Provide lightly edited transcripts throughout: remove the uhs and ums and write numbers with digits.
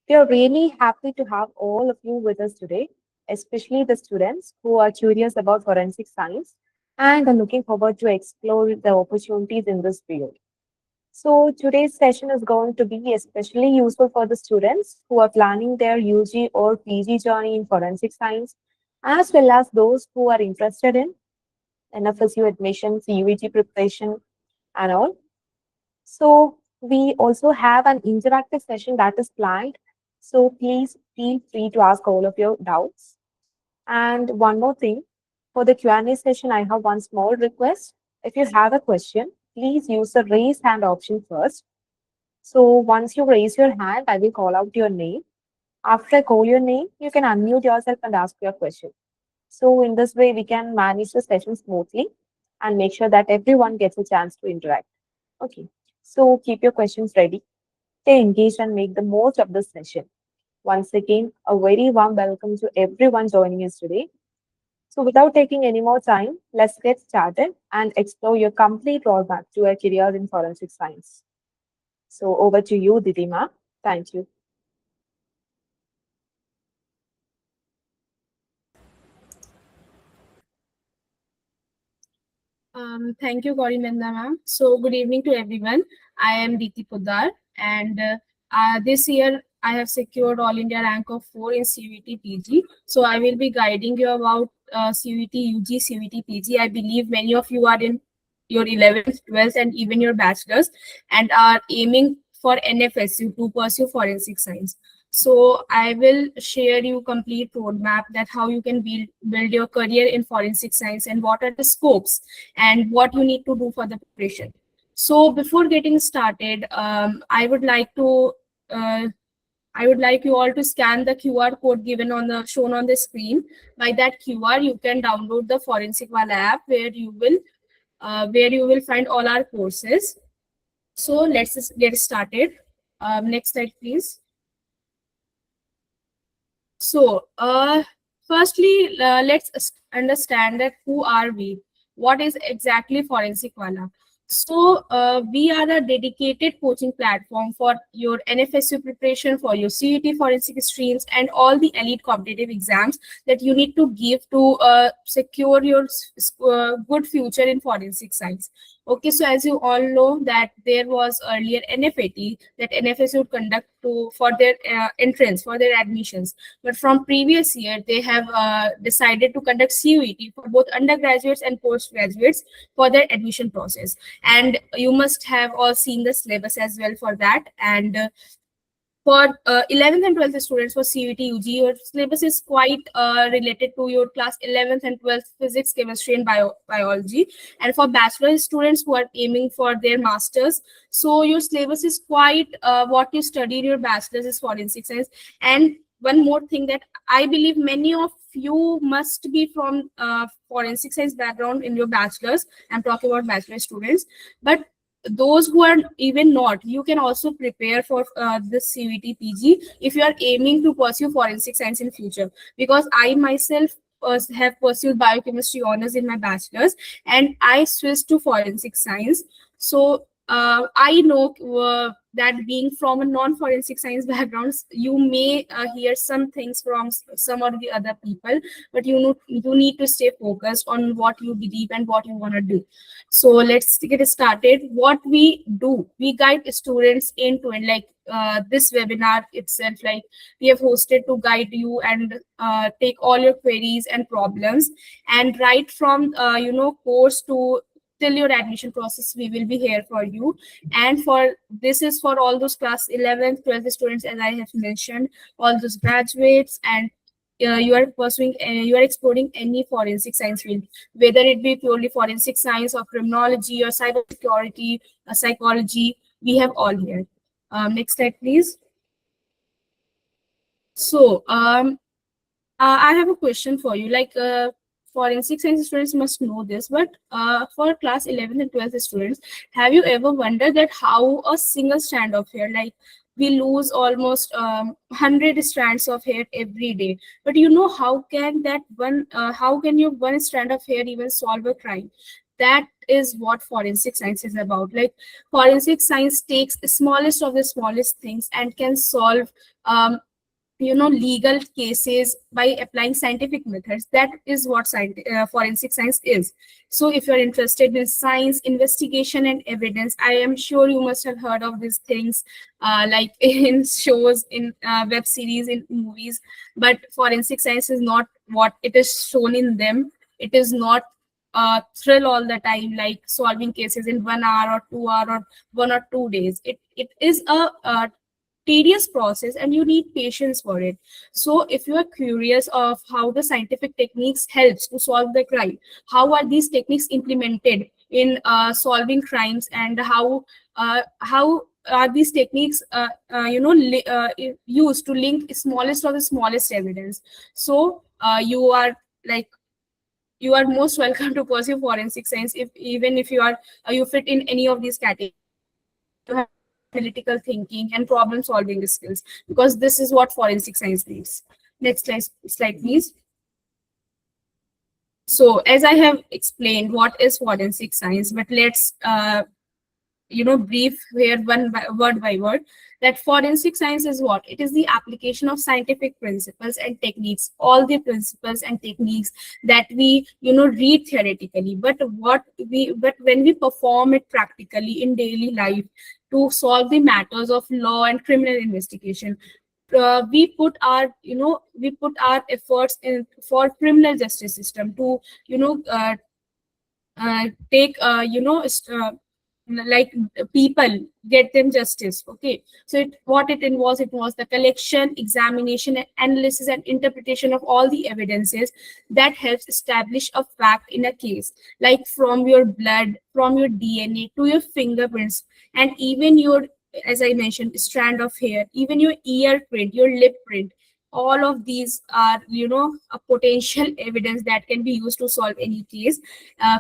We are really happy to have all of you with us today, especially the students who are curious about forensic science and are looking forward to explore the opportunities in this field. So today's session is going to be especially useful for the students who are planning their UG or PG journey in forensic science, as well as those who are interested in NFSU admission, CUET preparation, and all. So we also have an interactive session that is planned. So please feel free to ask all of your doubts. And one more thing, for the Q&A session, I have one small request. If you have a question, please use the raise hand option first. So once you raise your hand, I will call out your name. After I call your name, you can unmute yourself and ask your question. So in this way, we can manage the session smoothly and make sure that everyone gets a chance to interact. Okay. So keep your questions ready. Stay engaged and make the most of this session. Once again, a very warm welcome to everyone joining us today. So without taking any more time, let's get started and explore your complete roadmap to a career in forensic science. So over to you, Didima. Thank you. Thank you, Gauri Nanda ma'am. So, good evening to everyone. I am Diti Poddar, and this year I have secured All India rank of 4 in CUET PG. So, I will be guiding you about CUET UG, CUET PG. I believe many of you are in your 11th, 12th, and even your bachelor's, and are aiming for NFSU to pursue forensic science. So I will share you complete roadmap that how you can build your career in forensic science and what are the scopes and what you need to do for the preparation. So before getting started, uh, I would like you all to scan the QR code given on the shown on the screen. By that QR, you can download the Forensic Wala app where you will find all our courses. So let's just get started. Next slide, please. So, firstly, let's understand that who are we? What is exactly Forensic Wala? So, we are a dedicated coaching platform for your NFSU preparation, for your CET forensic streams, and all the elite competitive exams that you need to give to secure your good future in forensic science. Okay, so as you all know that there was earlier NFAT that NFSU would conduct for their entrance, for their admissions. But from previous year, they have decided to conduct CUET for both undergraduates and postgraduates for their admission process. And you must have all seen the syllabus as well for that. And for 11th and 12th students for CUET UG, your syllabus is quite related to your class 11th and 12th physics, chemistry, and biology. And for bachelor students who are aiming for their masters, so your syllabus is quite what you study in your bachelor's is forensic science. And one more thing that I believe many of you must be from forensic science background in your bachelor's. I'm talking about bachelor students, but those who are even not, you can also prepare for this CVT PG if you are aiming to pursue forensic science in future. Because I myself have pursued biochemistry honors in my bachelor's, and I switched to forensic science. So I know that being from a non-forensic science background, you may hear some things from some of the other people, but you need to stay focused on what you believe and what you want to do. So let's get started. What we do, we guide students into and like this webinar itself, like we have hosted to guide you and take all your queries and problems, and right from course to till your admission process, we will be here for you. And for this is for all those class 11th 12th students, as I have mentioned, all those graduates, and you are pursuing you are exploring any forensic science field, whether it be purely forensic science or criminology or cybersecurity, psychology, we have all here. Next slide, please. So I have a question for you. Like, forensic science students must know this, but for class 11th and 12th students, have you ever wondered that how a single strand of hair, like we lose almost 100 strands of hair every day, but how can that how can your one strand of hair even solve a crime? that is what forensic science is about. Like, forensic science takes the smallest of the smallest things and can solve legal cases by applying scientific methods. That is what forensic science is. So if you're interested in science, investigation, and evidence, I am sure you must have heard of these things, like in shows, in web series, in movies. But forensic science is not what it is shown in them. It is not thrill all the time, like solving cases in 1 hour or 2 hour or 1 or 2 days. It is a tedious process, and you need patience for it. So if you are curious of how the scientific techniques helps to solve the crime, how are these techniques implemented in solving crimes, and how are these techniques used to link smallest of the smallest evidence, so you are most welcome to pursue forensic science, if even if you fit in any of these categories. You have analytical thinking and problem solving skills, because this is what forensic science needs. Next slide, please. So as I have explained what is forensic science, but let's brief here word by word, that forensic science is what? It is the application of scientific principles and techniques, all the principles and techniques that we read theoretically, but when we perform it practically in daily life to solve the matters of law and criminal investigation. We put our efforts in for criminal justice system to take like people, get them justice. Okay, so what it involves, it was the collection, examination, analysis, and interpretation of all the evidences that helps establish a fact in a case, like from your blood, from your DNA to your fingerprints, and even your, as I mentioned, strand of hair, even your ear print, your lip print. All of these are a potential evidence that can be used to solve any case,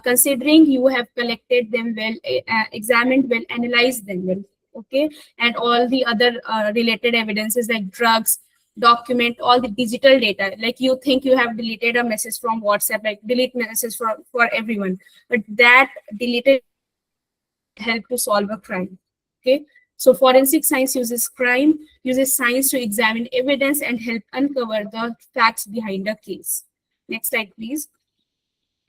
considering you have collected them well, examined well, analyzed them well. Okay, and all the other related evidences like drugs, document, all the digital data. Like, you think you have deleted a message from WhatsApp, like delete messages for everyone, but that deleted help to solve a crime. Okay, so forensic science uses science to examine evidence and help uncover the facts behind a case. Next slide, please.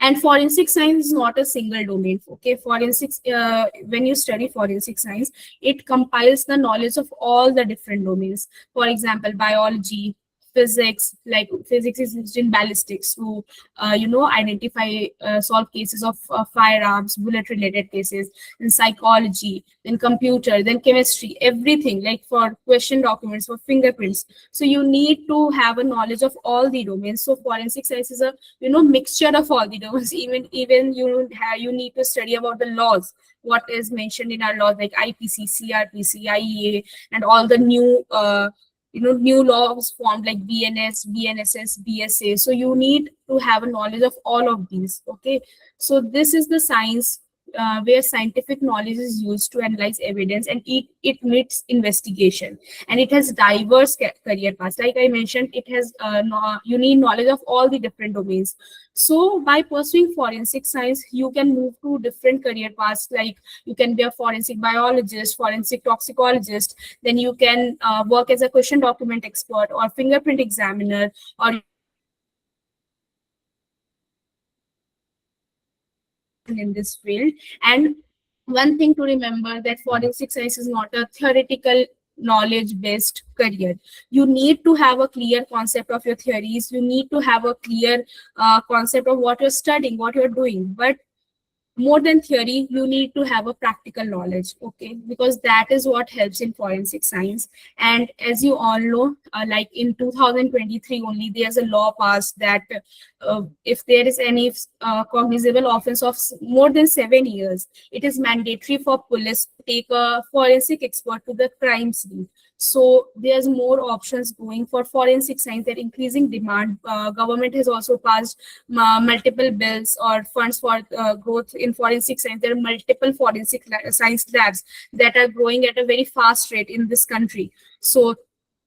And forensic science is not a single domain. Okay, forensics, when you study forensic science, it compiles the knowledge of all the different domains. For example, biology, physics, like physics is used in ballistics to identify, solve cases of firearms, bullet related cases. In psychology, then computer, then chemistry, everything, like for question documents, for fingerprints. So you need to have a knowledge of all the domains. So forensic science is a mixture of all the domains. Even you need to study about the laws, what is mentioned in our laws, like IPC, CRPC, IEA, and all the new laws formed like BNS, BNSS, BSA. So you need to have a knowledge of all of these. Okay, so this is the science where scientific knowledge is used to analyze evidence, and it meets investigation, and it has diverse career paths. Like I mentioned, it has you need knowledge of all the different domains. So by pursuing forensic science, you can move to different career paths. Like, you can be a forensic biologist, forensic toxicologist, then you can work as a question document expert or fingerprint examiner, or in this field. And one thing to remember, that forensic science is not a theoretical knowledge based career. You need to have a clear concept of your theories. You need to have a clear concept of what you're studying, what you're doing. But more than theory, you need to have a practical knowledge. Okay, because that is what helps in forensic science. And as you all know, like in 2023 only, there's a law passed that if there is any cognizable offense of more than 7 years, it is mandatory for police to take a forensic expert to the crime scene. So there's more options going for forensic science. They're increasing demand. Government has also passed multiple bills or funds for growth in forensic science. There are multiple forensic science labs that are growing at a very fast rate in this country. So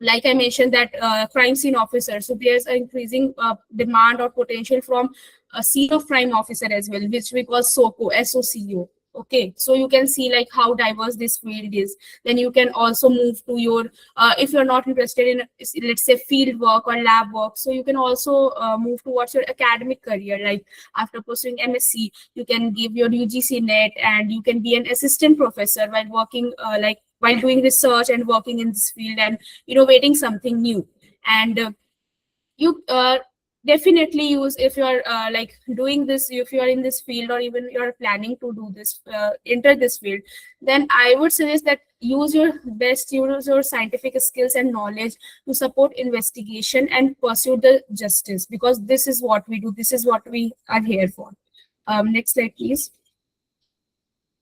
like I mentioned, that crime scene officers, so there's an increasing demand or potential from a scene of crime officer as well, which we call SOCO, SOCO. Okay, so you can see like how diverse this field is. Then you can also move to your, if you're not interested in, let's say, field work or lab work, so you can also move towards your academic career. Like after pursuing MSc, you can give your UGC net and you can be an assistant professor while working, like while doing research and working in this field and innovating something new. And you definitely use, if you're like doing this, if you are in this field or even you're planning to do this, enter this field, then I would suggest that use your best, use your scientific skills and knowledge to support investigation and pursue the justice, because this is what we do, this is what we are here for. Next slide please.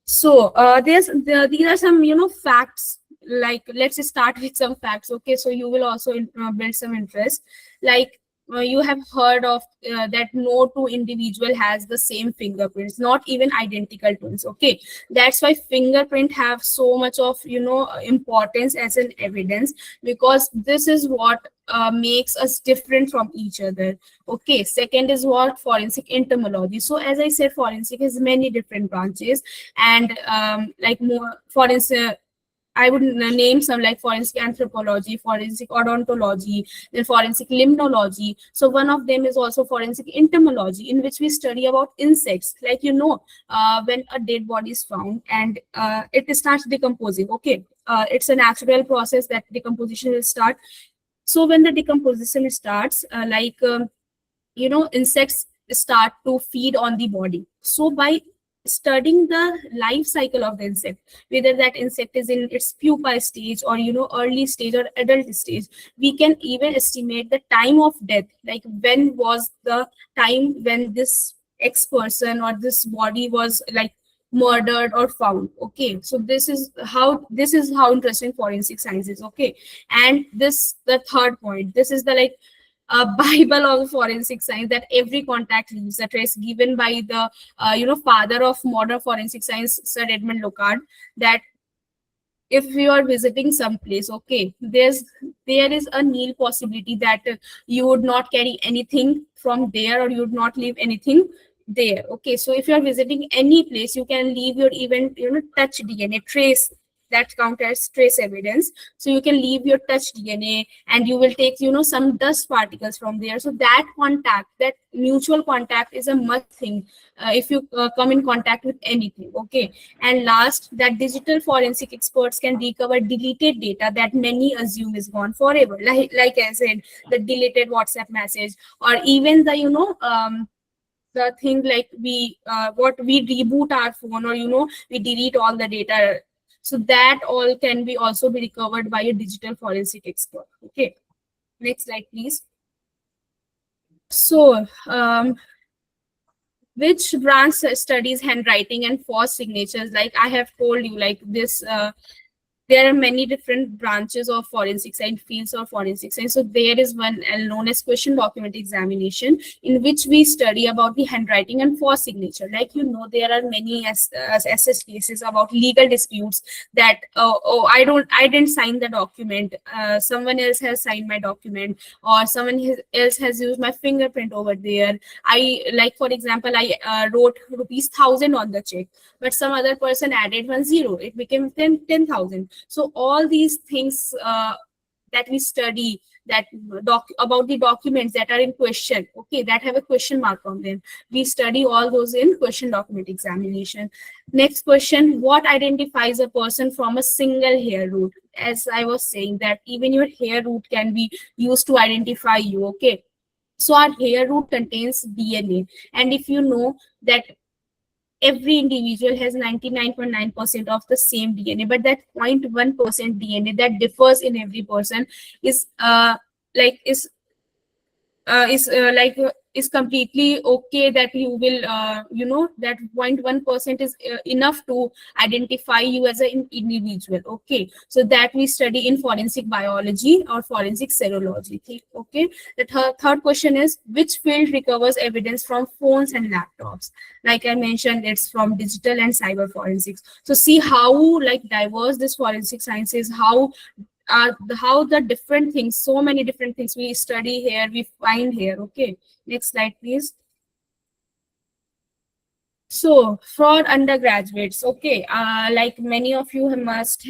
So these are some facts. Like let's start with some facts. Okay, so you will also build some interest. Like you have heard of that no two individual has the same fingerprints, not even identical twins. Okay, that's why fingerprint have so much of importance as an evidence, because this is what makes us different from each other. Okay, second is what? Forensic entomology. So as I said, forensic has many different branches, and like more forensic, I would name some, like forensic anthropology, forensic odontology, then forensic limnology. So one of them is also forensic entomology, in which we study about insects. Like when a dead body is found and it starts decomposing. Okay, it's a natural process that decomposition will start. So when the decomposition starts, insects start to feed on the body. So by studying the life cycle of the insect, whether that insect is in its pupa stage or early stage or adult stage, we can even estimate the time of death, like when was the time when this X person or this body was like murdered or found. Okay, so this is how interesting forensic science is. Okay, and the third point, this is the like bible of forensic science, that every contact leaves a trace, given by the father of modern forensic science, Sir Edmund Locard. That if you are visiting some place, okay, there is a nil possibility that you would not carry anything from there, or you would not leave anything there. Okay, so if you are visiting any place, you can leave your even touch DNA trace, that count as trace evidence. So you can leave your touch DNA, and you will take some dust particles from there. So that contact, that mutual contact, is a must thing if you come in contact with anything. Okay, and last, that digital forensic experts can recover deleted data that many assume is gone forever. Like I said, the deleted WhatsApp message, or even the thing like we reboot our phone, or we delete all the data. So that all can be also be recovered by a digital forensic expert. Okay, next slide please. So which branch studies handwriting and false signatures? Like I have told you, like this there are many different branches of forensic science, fields of forensic science. So there is one known as question document examination, in which we study about the handwriting and false signature. Like there are many SS cases about legal disputes, that I didn't sign the document, someone else has signed my document, or someone else has used my fingerprint over there. I, like for example, I wrote ₹1,000 on the check, but some other person added 10, it became 10,000. So all these things that we study, that about the documents that are in question, okay, that have a question mark on them, we study all those in question document examination. Next question: what identifies a person from a single hair root? As I was saying, that even your hair root can be used to identify you. Okay, so our hair root contains DNA, and if you know that every individual has 99.9% of the same DNA, but that 0.1% DNA that differs in every person is like is is completely okay, that you will that 0.1% is enough to identify you as an individual. Okay, so that we study in forensic biology or forensic serology. Okay, the third question is, which field recovers evidence from phones and laptops? Like I mentioned, it's from digital and cyber forensics. So see how like diverse this forensic science is, how the different things, so many different things we study here, we find here. Okay, next slide please. So for undergraduates, okay, like many of you must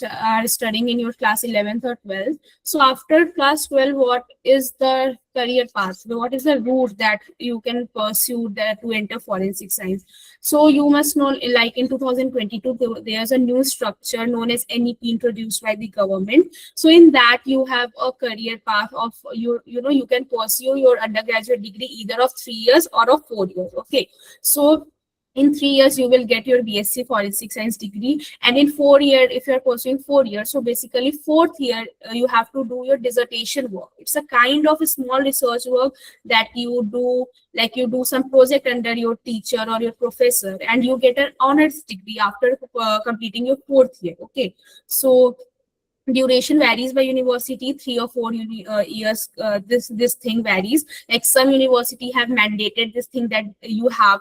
are studying in your class 11th or 12th. So after class 12, what is the career path? What is the route that you can pursue that to enter forensic science? So you must know, like in 2022, there's a new structure known as NEP introduced by the government. So in that you have a career path of you can pursue your undergraduate degree either of 3 years or of 4 years. Okay, so in 3 years, you will get your BSc Forensic Science degree, and in 4 year, if you are pursuing 4 years, so basically fourth year, you have to do your dissertation work. It's a kind of a small research work that you do, like you do some project under your teacher or your professor, and you get an honors degree after completing your fourth year. Okay, so duration varies by university, 3 or 4 years. This thing varies. Like some university have mandated this thing that you have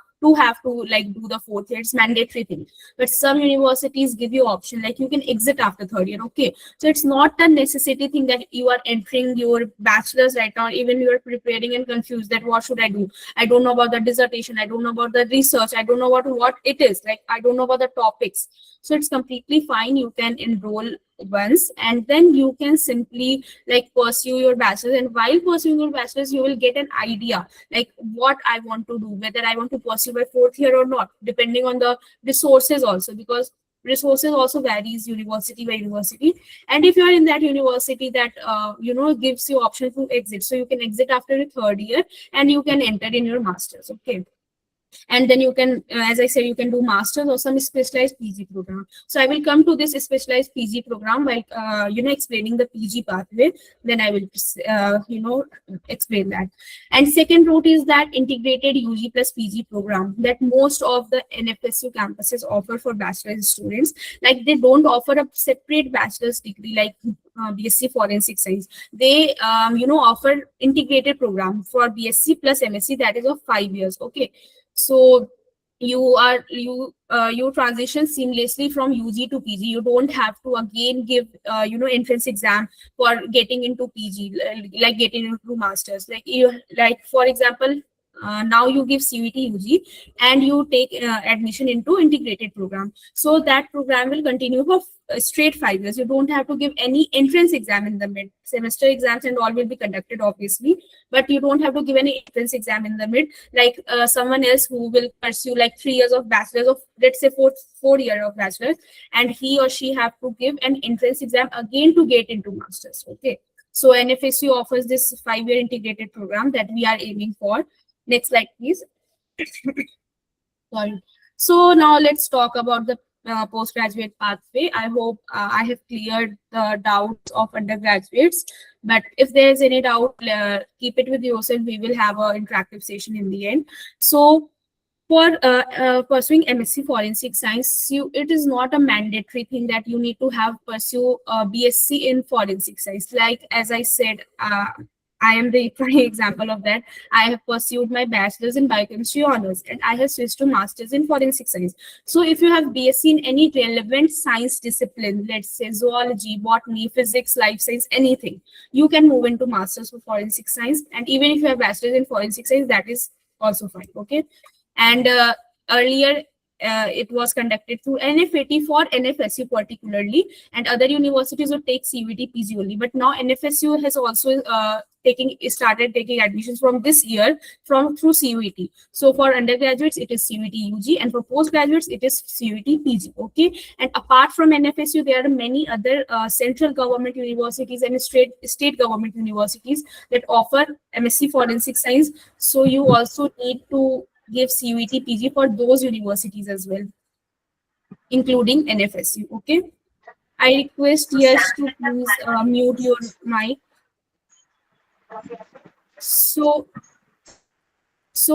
to like do the fourth year. It's mandatory thing. But some universities give you option, like you can exit after third year. Okay, so it's not a necessity thing that you are entering your bachelor's right now. Even you are preparing and confused that what should I do? I don't know about the dissertation. I don't know about the research. I don't know what it is. Like I don't know about the topics. So it's completely fine. You can enroll once, and then you can simply like pursue your bachelor's, and while pursuing your bachelor's you will get an idea like what I want to do, whether I want to pursue by fourth year or not, depending on the resources also, because resources also varies university by university. And if you are in that university that gives you option to exit, so you can exit after your third year and you can enter in your master's. Okay, and then you can as I said, you can do masters or some specialized PG program. So I will come to this specialized PG program by explaining the PG pathway. Then I will explain that. And second route is that integrated UG plus PG program that most of the NFSU campuses offer for bachelor's students. Like they don't offer a separate bachelor's degree like BSc Forensic Science. They offer integrated program for BSc plus MSc, that is of 5 years. Okay, so you transition seamlessly from UG to PG. You don't have to again give entrance exam for getting into PG, like getting into masters. Like for example, now you give CUET UG and you take admission into integrated program. So that program will continue for straight 5 years. You don't have to give any entrance exam in the mid. Semester exams and all will be conducted obviously, but you don't have to give any entrance exam in the mid, like someone else who will pursue like 3 years of bachelor's, of let's say 4 year of bachelor's, and he or she have to give an entrance exam again to get into masters. Okay, so NFSU offers this 5 year integrated program that we are aiming for. Next slide please. Sorry. So now let's talk about the postgraduate pathway. I hope I have cleared the doubts of undergraduates. But if there is any doubt, keep it with yourself. We will have an interactive session in the end. So for pursuing MSc Forensic Science, it is not a mandatory thing that you need to have pursue BSc in Forensic Science. Like as I said, I am the prime example of that. I have pursued my bachelor's in biochemistry honors and I have switched to master's in forensic science. So if you have BSc in any relevant science discipline, let's say zoology, botany, physics, life science, anything, you can move into master's for forensic science. And even if you have bachelor's in forensic science, that is also fine. Okay. And earlier, it was conducted through NFAT for NFSU particularly, and other universities would take CUET PG only. But now NFSU has also started taking admissions from this year through CUET. So for undergraduates, it is CUET UG, and for postgraduates, it is CUET PG. Okay, and apart from NFSU, there are many other central government universities and state government universities that offer MSc Forensic Science. So you also need to give CUET PG for those universities as well, including NFSU. Okay, I request Yash to please mute your mic. So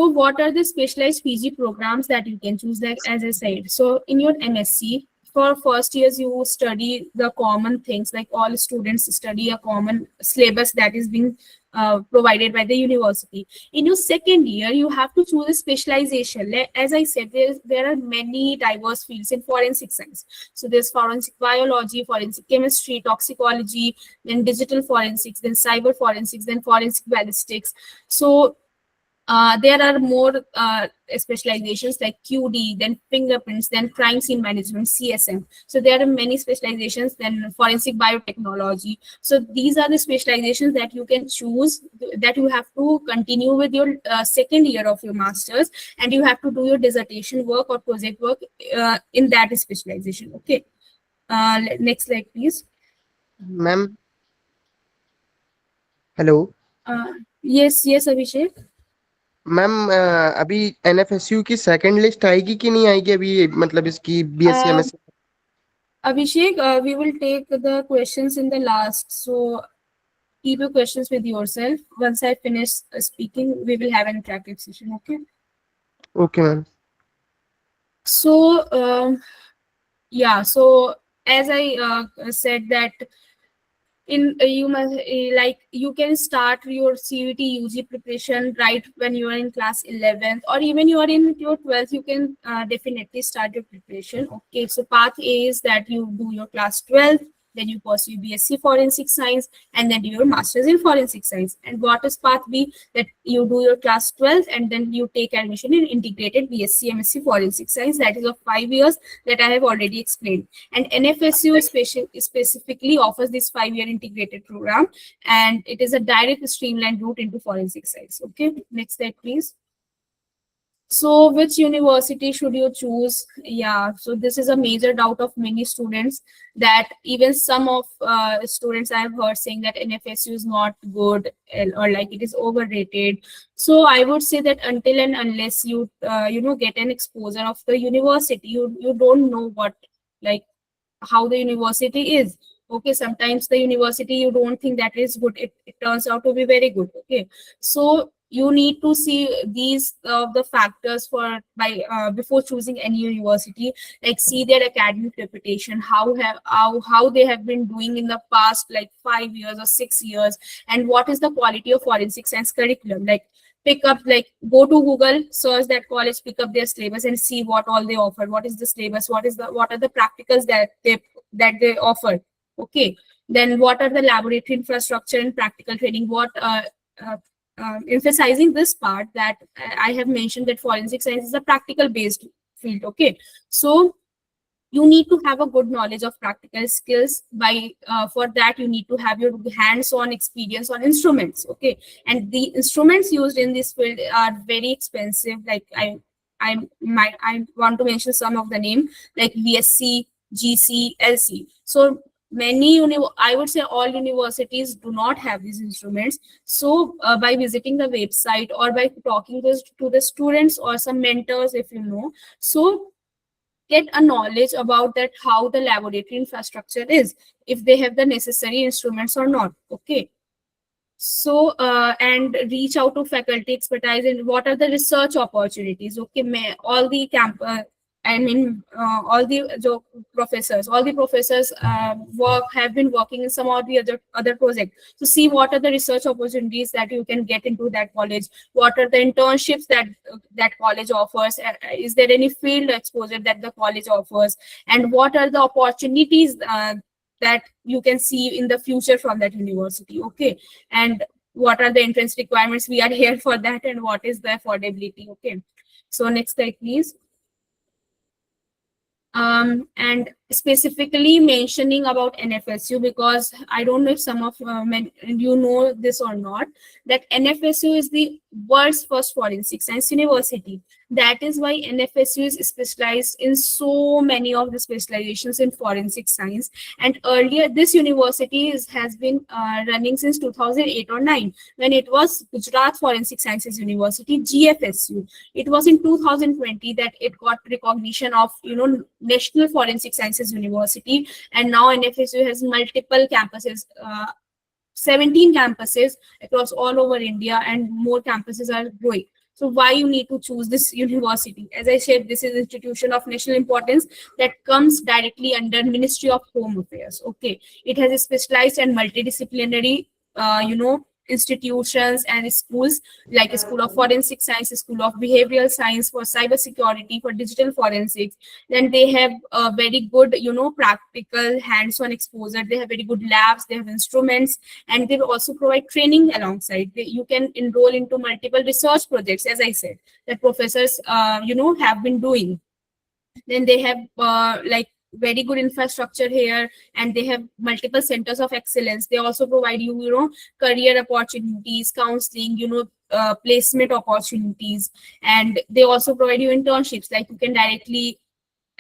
what are the specialized PG programs that you can choose? Like as I said, so in your MSc, for first years you study the common things, like all students study a common syllabus that is being provided by the university. In your second year, you have to choose a specialization. As I said, there are many diverse fields in forensic science. So there's forensic biology, forensic chemistry, toxicology, then digital forensics, then cyber forensics, then forensic ballistics. So There are more specializations like QD, then fingerprints, then crime scene management, CSM. So there are many specializations, then forensic biotechnology. So these are the specializations that you can choose, that you have to continue with your second year of your master's, and you have to do your dissertation work or project work in that specialization. Okay. Next slide, please. Ma'am hello Yes, Abhishek. Ma'am अभी NFSU की second list आएगी कि नहीं आएगी अभी, मतलब इसकी BSc Uh, MSc? Abhishek, we will take the questions in the last. So keep your questions with yourself. Once I finish speaking, we will have an interactive session. Okay. Okay ma'am. So yeah. So as I said that in you must like you can start your CUT UG preparation right when you are in class 11th, or even you are in your 12th, you can definitely start your preparation. Okay, so path A is that you do your class 12, then you pursue BSc Forensic Science, and then do your Masters in Forensic Science. And what is path B? That you do your class 12 and then you take admission in integrated BSc MSc Forensic Science. That is of 5 years that I have already explained. And NFSU specifically offers this 5-year integrated program, and it is a direct streamlined route into forensic science. Okay, next slide, please. So which university should you choose? Yeah, so this is a major doubt of many students, that even some of students I have heard saying that NFSU is not good, or like it is overrated. So I would say that until and unless you get an exposure of the university, you don't know what, like, how the university is. Okay, sometimes the university you don't think that is good, it turns out to be very good. Okay, so you need to see these the factors for by before choosing any university, like see their academic reputation, how they have been doing in the past like 5 years or 6 years, and what is the quality of forensic science curriculum. Like pick up, like go to Google, search that college, pick up their syllabus and see what all they offer, what is the syllabus, what are the practicals that they offer. Okay, then what are the laboratory infrastructure and practical training, what emphasizing this part that I have mentioned that forensic science is a practical based field. Okay, so you need to have a good knowledge of practical skills. By for that you need to have your hands-on experience on instruments. Okay, and the instruments used in this field are very expensive. Like I want to mention some of the name, like VSC, GC, LC. So I would say all universities do not have these instruments. So by visiting the website or by talking to the students or some mentors, if you know, so get a knowledge about that, how the laboratory infrastructure is, if they have the necessary instruments or not. Okay, so and reach out to faculty expertise and what are the research opportunities. Okay, all the all the professors have been working in some of the other projects. So see what are the research opportunities that you can get into that college. What are the internships that college offers? Is there any field exposure that the college offers? And what are the opportunities that you can see in the future from that university? Okay, and what are the entrance requirements? We are here for that. And what is the affordability? Okay, so next slide, please. And specifically mentioning about NFSU, because I don't know if some of you know this or not, that NFSU is the world's first forensic science university. That is why NFSU is specialized in so many of the specializations in forensic science. And earlier, this university has been running since 2008 or 9, when it was Gujarat Forensic Sciences University, GFSU. It was in 2020 that it got recognition of National Forensic Sciences University, and now NFSU has multiple campuses, 17 campuses across all over India, and more campuses are growing. So why you need to choose this university? As I said, this is an institution of national importance that comes directly under Ministry of Home Affairs. Okay, it has a specialized and multidisciplinary institutions and schools like School of Forensic Science, School of Behavioral Science for cybersecurity, for digital forensics. Then they have a very good, practical hands-on exposure. They have very good labs, they have instruments, and they also provide training alongside. You can enroll into multiple research projects, as I said, that professors, have been doing. Then they have like very good infrastructure here, and they have multiple centers of excellence. They also provide you, career opportunities, counseling, placement opportunities, and they also provide you internships. Like you can directly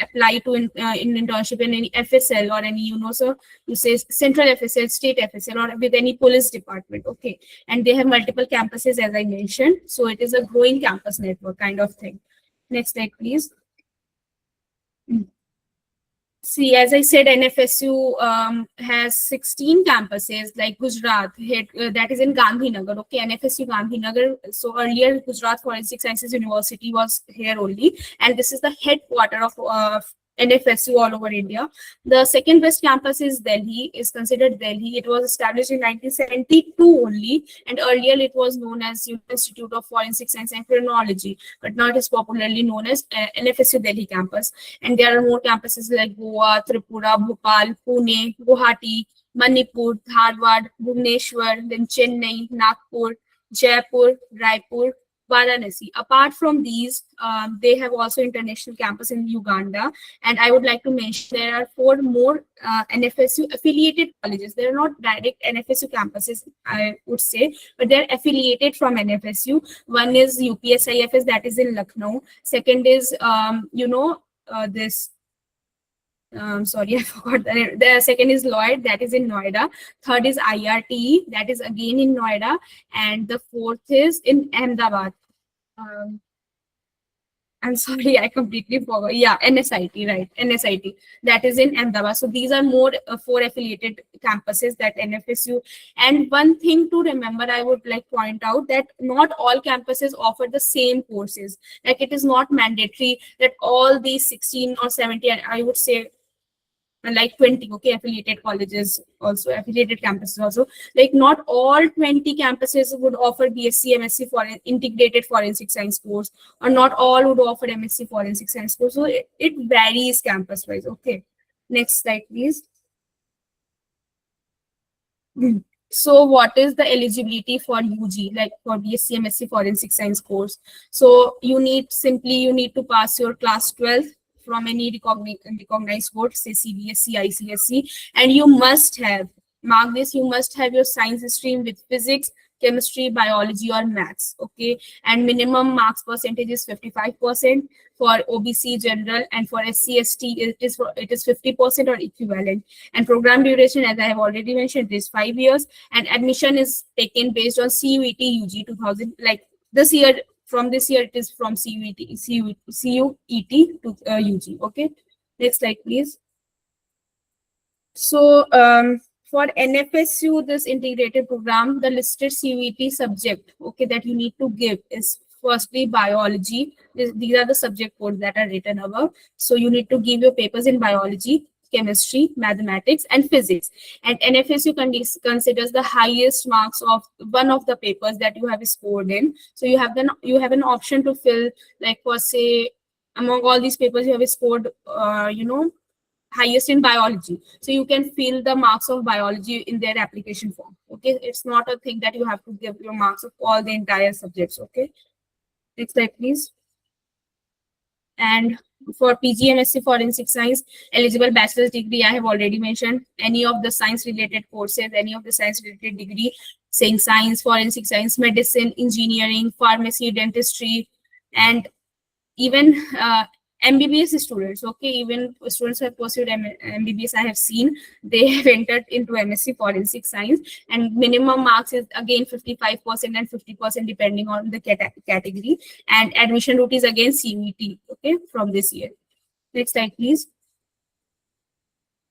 apply to in internship in any FSL or any, so you say central FSL, state FSL, or with any police department. Okay, and they have multiple campuses, as I mentioned. So it is a growing campus network kind of thing. Next slide, please. See, as I said, NFSU has 16 campuses, like Gujarat, that is in Gandhinagar. Okay, NFSU Gandhinagar. So earlier, Gujarat Forensic Sciences University was here only, and this is the headquarter of NFSU all over India. The second best campus is Delhi, is considered Delhi. It was established in 1972 only, and earlier it was known as Institute of Forensic Science and Criminology, but now it is popularly known as NFSU Delhi campus. And there are more campuses like Goa, Tripura, Bhopal, Pune, Guwahati, Manipur, Dharwad, Bhubaneswar, then Chennai, Nagpur, Jaipur, Raipur, Varanasi. Apart from these, they have also international campus in Uganda. And I would like to mention there are 4 more NFSU affiliated colleges. They are not direct NFSU campuses, I would say, but they're affiliated from NFSU. One is UPSIFS, that is in Lucknow. Second is, sorry, I forgot the name. The second is Lloyd, that is in Noida. Third is IRTE, that is again in Noida. And the fourth is in Ahmedabad. I'm sorry, I completely forgot. Yeah, NSIT, right? NSIT, that is in Ahmedabad. So these are more 4 affiliated campuses that NFSU. And one thing to remember, I would like to point out that not all campuses offer the same courses. Like it is not mandatory that all these 16 or 17, I would say, like 20, okay, affiliated colleges also, affiliated campuses also, like not all 20 campuses would offer BSc, MSc for integrated forensic science course, or not all would offer MSc forensic science course. So it varies campus wise. Okay, next slide, please. So what is the eligibility for UG, like for BSc, MSc forensic science course? So you need to pass your class 12 from any recognized board, say CBSE, ICSE, and you must have, mark this, you must have your science stream with physics, chemistry, biology, or maths. Okay, and minimum marks percentage is 55% for OBC general, and for SC ST it is 50% or equivalent. And program duration, as I have already mentioned, is 5 years, and admission is taken based on CUET UG 2000. Like this year, from this year, it is from CUET to UG. Okay, next slide, please. So for NFSU, this integrated program, the listed CUET subject, okay, that you need to give is firstly biology. These are the subject codes that are written above. So you need to give your papers in biology, chemistry, mathematics, and physics. And NFSU considers the highest marks of one of the papers that you have scored in. So you have an option to fill, like, for say, among all these papers you have scored, highest in biology. So you can fill the marks of biology in their application form. Okay, it's not a thing that you have to give your marks of all the entire subjects. Okay, next slide, please. And for PG MSc Forensic Science, eligible bachelor's degree, I have already mentioned. Any of the science related courses, any of the science related degree, saying science, forensic science, medicine, engineering, pharmacy, dentistry, and even MBBS students. Okay, even students who have pursued MBBS, I have seen they have entered into MSc Forensic Science, and minimum marks is again 55% and 50% depending on the category. And admission route is again CUET. Okay, from this year. Next slide, please.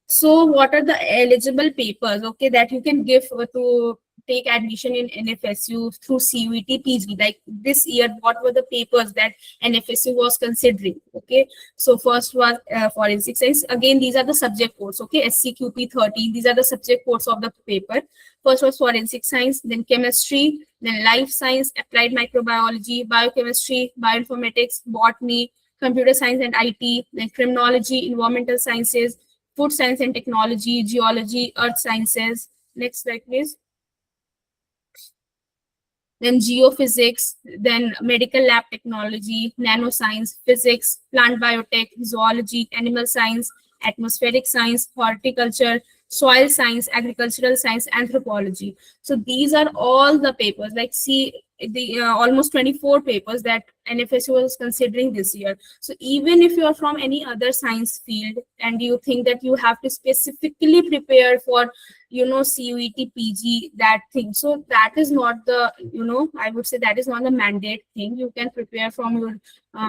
So what are the eligible papers, okay, that you can give to take admission in NFSU through CUET PG? Like this year, what were the papers that NFSU was considering? Okay, so first was forensic science. Again, these are the subject codes. Okay, SCQP 13. These are the subject codes of the paper. First was forensic science, then chemistry, then life science, applied microbiology, biochemistry, bioinformatics, botany, computer science and IT, then criminology, environmental sciences, food science and technology, geology, earth sciences. Next slide, please. Then geophysics, then medical lab technology, nanoscience, physics, plant biotech, zoology, animal science, atmospheric science, horticulture, soil science, agricultural science, anthropology. So these are all the papers, like see the almost 24 papers that NFSU was considering this year. So even if you are from any other science field and you think that you have to specifically prepare for CUET PG, that thing, so that is not the, I would say that is not the mandate thing. You can prepare from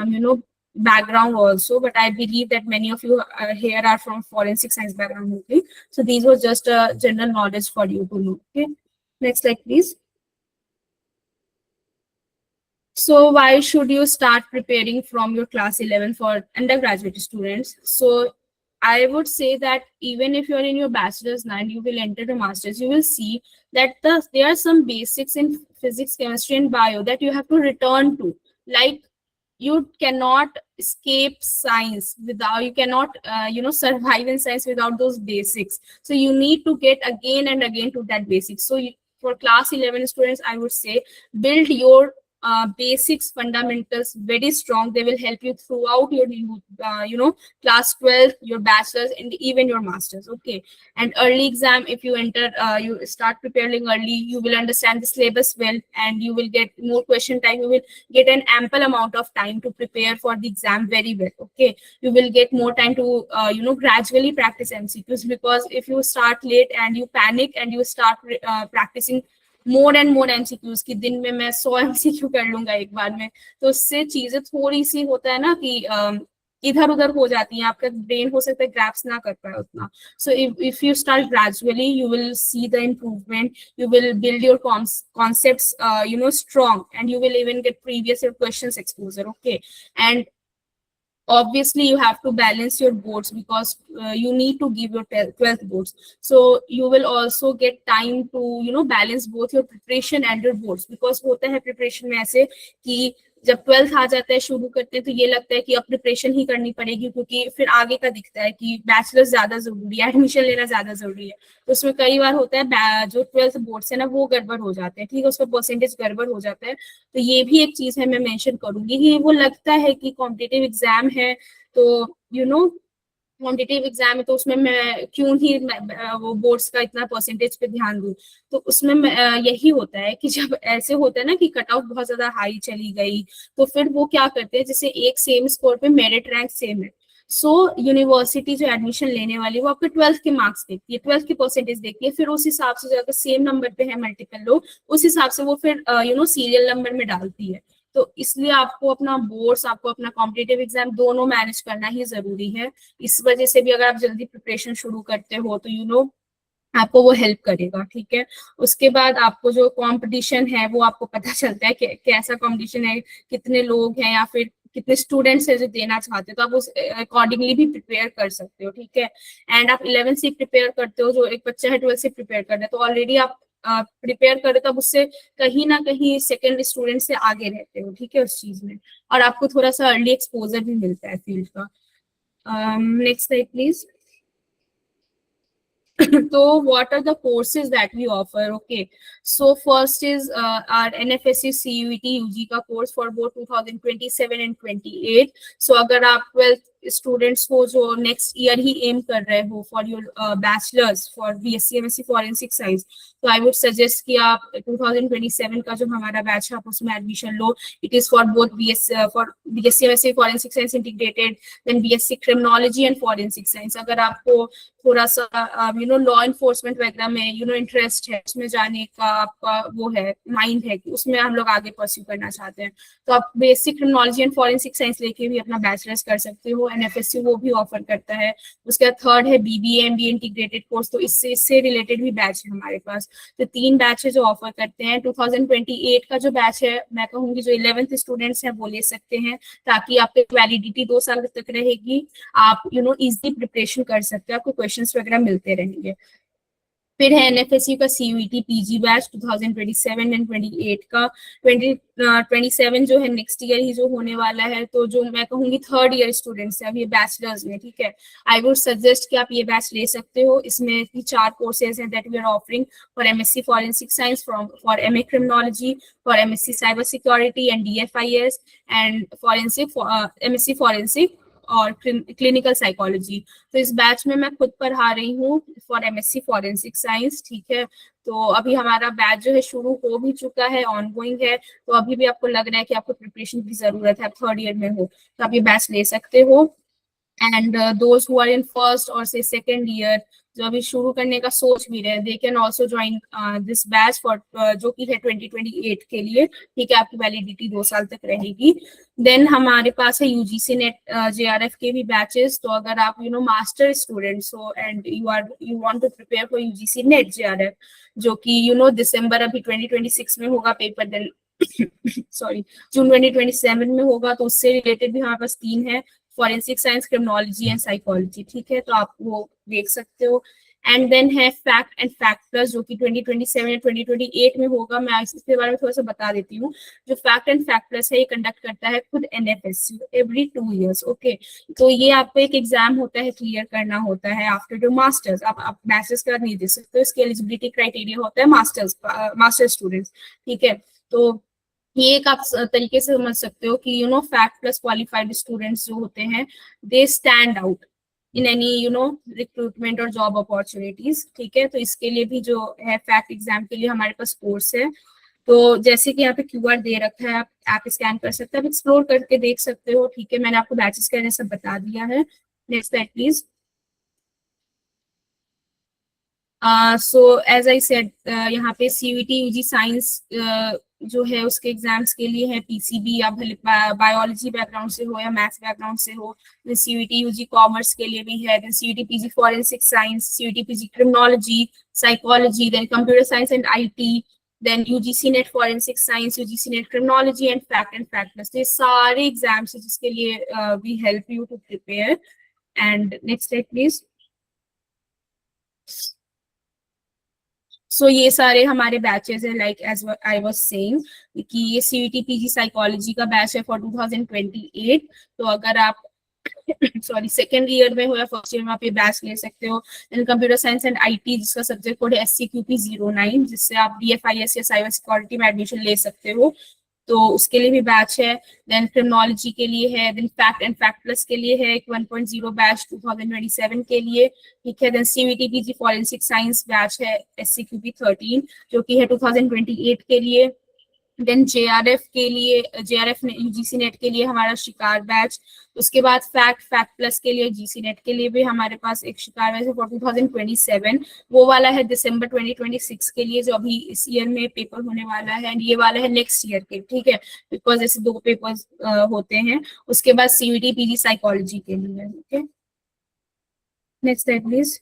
your background also, but I believe that many of you here are from forensic science background. Okay, so these were just general knowledge for you to know. Okay, next slide, please. So why should you start preparing from your class 11 for undergraduate students? So I would say that even if you're in your bachelor's now and you will enter the master's, you will see that there are some basics in physics, chemistry, and bio that you have to return to. Like, you cannot escape science without, you cannot survive in science without those basics. So you need to get again and again to that basics. So for class 11 students, I would say build your basics, fundamentals very strong. They will help you throughout your class 12, your bachelor's, and even your master's. Okay, and early exam, if you enter, you start preparing early, you will understand the syllabus well, and you will get more question time. You will get an ample amount of time to prepare for the exam very well. Okay, you will get more time to gradually practice MCQs, because if you start late and you panic and you start practicing more and more MCQs की दिन में मैं 100 MCQ कर लूंगा एक बार में, तो उससे चीजें थोड़ी सी होता है ना कि इधर उधर हो जाती हैं, आपका ब्रेन हो सकता है ग्रैप्स ना कर पाए उतना. So if you start gradually, you will see the improvement, you will build your concepts strong, and you will even get previous year questions exposure. Okay, and obviously you have to balance your boards, because you need to give your 12th boards. So you will also get time to balance both your preparation and your boards, because होता है preparation में ऐसे कि जब 12th आ जाता है, शुरू करते हैं, तो ये लगता है कि अब प्रिपरेशन ही करनी पड़ेगी, क्योंकि फिर आगे का दिखता है कि बैचलर्स ज्यादा जरूरी है, एडमिशन लेना ज्यादा जरूरी है. तो उसमें कई बार होता है जो 12th बोर्ड है ना, वो गड़बड़ हो जाते हैं. ठीक है, उसका परसेंटेज गड़बड़ हो जाता है. तो ये भी एक चीज है, मैं मेंशन करूंगी कि वो लगता है कि कॉम्पिटिटिव एग्जाम है, तो कॉम्पिटिटिव एग्जाम है, तो उसमें मैं क्यों ही वो बोर्ड्स का इतना परसेंटेज पे ध्यान दूं. तो उसमें यही होता है कि जब ऐसे होता है ना कि कट ऑफ बहुत ज्यादा हाई चली गई, तो फिर वो क्या करते हैं, जैसे एक सेम स्कोर पे मेरिट रैंक सेम है, सो यूनिवर्सिटी जो एडमिशन लेने वाली वो आपके 12th के मार्क्स देखती है, 12th की परसेंटेज देखती है, फिर उस हिसाब से अगर सेम नंबर पे है मल्टीपल लोग, उस हिसाब से वो फिर सीरियल नंबर में डालती है. तो इसलिए आपको अपना बोर्ड्स, आपको अपना कॉम्पिटिटिव एग्जाम दोनों मैनेज करना ही जरूरी है. इस वजह से भी अगर आप जल्दी प्रिपरेशन शुरू करते हो तो आपको वो हेल्प करेगा. ठीक है, उसके बाद आपको जो कंपटीशन है वो आपको पता चलता है कि कैसा कंपटीशन है, कितने लोग हैं या फिर कितने स्टूडेंट्स है जो देना चाहते हो, तो आप उस अकॉर्डिंगली भी प्रिपेयर कर सकते हो. ठीक है, एंड आप 11 से प्रिपेयर करते हो, जो एक बच्चा है 12 से प्रिपेयर कर रहा है, तो ऑलरेडी आप प्रिपेयर करे, तब उससे कहीं ना कहीं सेकंड स्टूडेंट से आगे रहते हो. ठीक है, उस चीज में, और आपको थोड़ा सा अर्ली एक्सपोजर भी मिलता है फील्ड का. Next slide please. So what are the courses that we offer? Okay, so first is our NFSU CUET UG का course for both 2027 and 28. So अगर आप 12th स्टूडेंट्स हो जो नेक्स्ट ईयर ही M कर रहे हो for your bachelors for BSc MSc forensic science, तो I would suggest कि आप 2027 का जो हमारा बैच है आप उसमें एडमिशन लो. It is for both BSc MSc forensic science integrated, then BSc criminology and forensic science. अगर आपको थोड़ा सा लॉ एनफोर्समेंट वगैरह में इंटरेस्ट है, उसमें जाने का आपका वो है माइंड है कि उसमें हम लोग आगे परस्यू करना चाहते हैं, तो आप basic criminology and forensic science लेके भी अपना बैचलर्स कर सकते हो. NFSU वो भी ऑफर करता है. उसके बाद थर्ड है BBA MBA इंटीग्रेटेड कोर्स, तो इससे रिलेटेड भी बैच है हमारे पास. तो 3 बैच है जो ऑफर करते हैं. 2028 का जो बैच है, मैं कहूंगी जो 11th स्टूडेंट्स हैं वो ले सकते हैं, ताकि आपकी वैलिडिटी 2 साल तक रहेगी. आप इजीली प्रिपरेशन कर सकते हो, आपको क्वेश्चंस वगैरह मिलते रहेंगे. फिर है एनएफएसयू का सीयूईटी पीजी बैच 2027 एंड 28 का 2027 जो है नेक्स्ट ईयर ही जो होने वाला है। तो जो मैं कहूंगी थर्ड ईयर स्टूडेंट्स है अभी बैचलर्स में, ठीक है, आई वुड सजेस्ट कि आप ये बैच ले सकते हो। इसमें भी 4 कोर्सेज हैं that we are offering for MSc forensic science, for MA criminology, for MSc cyber security and DFIS and forensic MSc forensic और क्लिनिकल साइकोलॉजी। तो इस बैच में मैं खुद पढ़ा रही हूँ फॉर एमएससी फॉरेंसिक साइंस, ठीक है। तो अभी हमारा बैच जो है शुरू हो भी चुका है, ऑनगोइंग है। तो अभी भी आपको लग रहा है कि आपको प्रिपरेशन की जरूरत है, आप थर्ड ईयर में हो, तो आप ये बैच ले सकते हो। And those who are in first और से सेकेंड ईयर जो अभी शुरू करने का सोच भी रहे, they can also join this batch for जो कि है 2028 के लिए, ठीक है। आपकी वैलिडिटी 2 साल तक रहेगी। देन हमारे पास है यूजीसी नेट जेआरएफ के भी बैचेस। तो अगर आप मास्टर स्टूडेंट्स हो and you want to prepare for UGC NET JRF, जो कि दिसंबर अभी 2026 में होगा पेपर, देन सॉरी जून 2027 में होगा। तो उससे रिलेटेड भी हमारे पास 3 है, forensic science, criminology and psychology, ठीक है। तो आप वो देख सकते हो। एंड देन है फैक्ट एंड फैक्ट प्लस, जो कि 2027 या 2028 में होगा। मैं इसके बारे में थोड़ा सा बता देती हूँ। जो फैक्ट एंड फैक्ट प्लस है ये कंडक्ट करता है खुद एनएफएसयू एवरी 2 इयर्स, ओके। तो ये आपको एक एग्जाम होता है, क्लियर करना होता है आफ्टर योर मास्टर्स। आप बैचलर्स का नहीं दे सकते, इसके एलिजिबिलिटी क्राइटेरिया होता है मास्टर स्टूडेंट्स, ठीक है। तो ये एक आप तरीके से समझ सकते हो कि फैक्ट प्लस क्वालिफाइड स्टूडेंट्स जो होते हैं, they stand out in any recruitment और जॉब अपॉर्चुनिटीज, ठीक है। तो इसके लिए भी जो है फैक्ट एग्जाम के लिए हमारे पास कोर्स है। तो जैसे कि यहाँ पे क्यूआर दे रखा है, आप स्कैन कर सकते हैं, आप एक्सप्लोर करके देख सकते हो, ठीक है। मैंने आपको बैचेस का सब बता दिया है। Next slide please. So as I said, यहाँ पे सीयूईटी यूजी साइंस जो है उसके एग्जाम्स के लिए है पीसीबी, या भले बायोलॉजी बैकग्राउंड से हो या मैथ्स बैकग्राउंड से हो। सीयूईटी यूजी कॉमर्स के लिए भी है, then CUET PG forensic science, CUET PG criminology, psychology, then computer science and IT, then UGC NET forensic science, UGC NET criminology and FACT and fact plus. ये सारे exams है जिसके लिए we help you to prepare. And next slide please. So ये सारे हमारे batches है, like as I was saying कि ये सीयूईटी पीजी साइकोलॉजी का बैच है फॉर 2028। तो अगर आप सॉरी सेकेंड ईयर में हो या फर्स्ट ईयर में, आप ये बैच ले सकते हो। Then computer science and IT जिसका सब्जेक्ट कोड है SCQP09, जिससे आप DFIS या साइबर सिक्योरिटी में एडमिशन ले सकते हो, तो उसके लिए भी बैच है। देन क्रिमिनोलॉजी के लिए है, then fact and fact plus के लिए है एक 1.0 बैच 2027 के लिए, ठीक है। Then CUET PG forensic science batch है SCQP13 जो कि है 2028 के लिए। देन जेआरएफ के लिए, जेआरएफ यूजीसी नेट के लिए हमारा शिकार बैच। उसके बाद फैक्ट फैक्ट प्लस के लिए जीसी नेट के लिए भी हमारे पास एक शिकार बैच है फॉर 2027। वो वाला है दिसंबर 2026 के लिए, जो अभी इस ईयर में पेपर होने वाला है। एंड ये वाला है नेक्स्ट ईयर के, ठीक है, बिकॉज ऐसे 2 पेपर्स होते हैं। उसके बाद सीयूईटी पीजी साइकोलॉजी के लिए, ओके। Next slide please.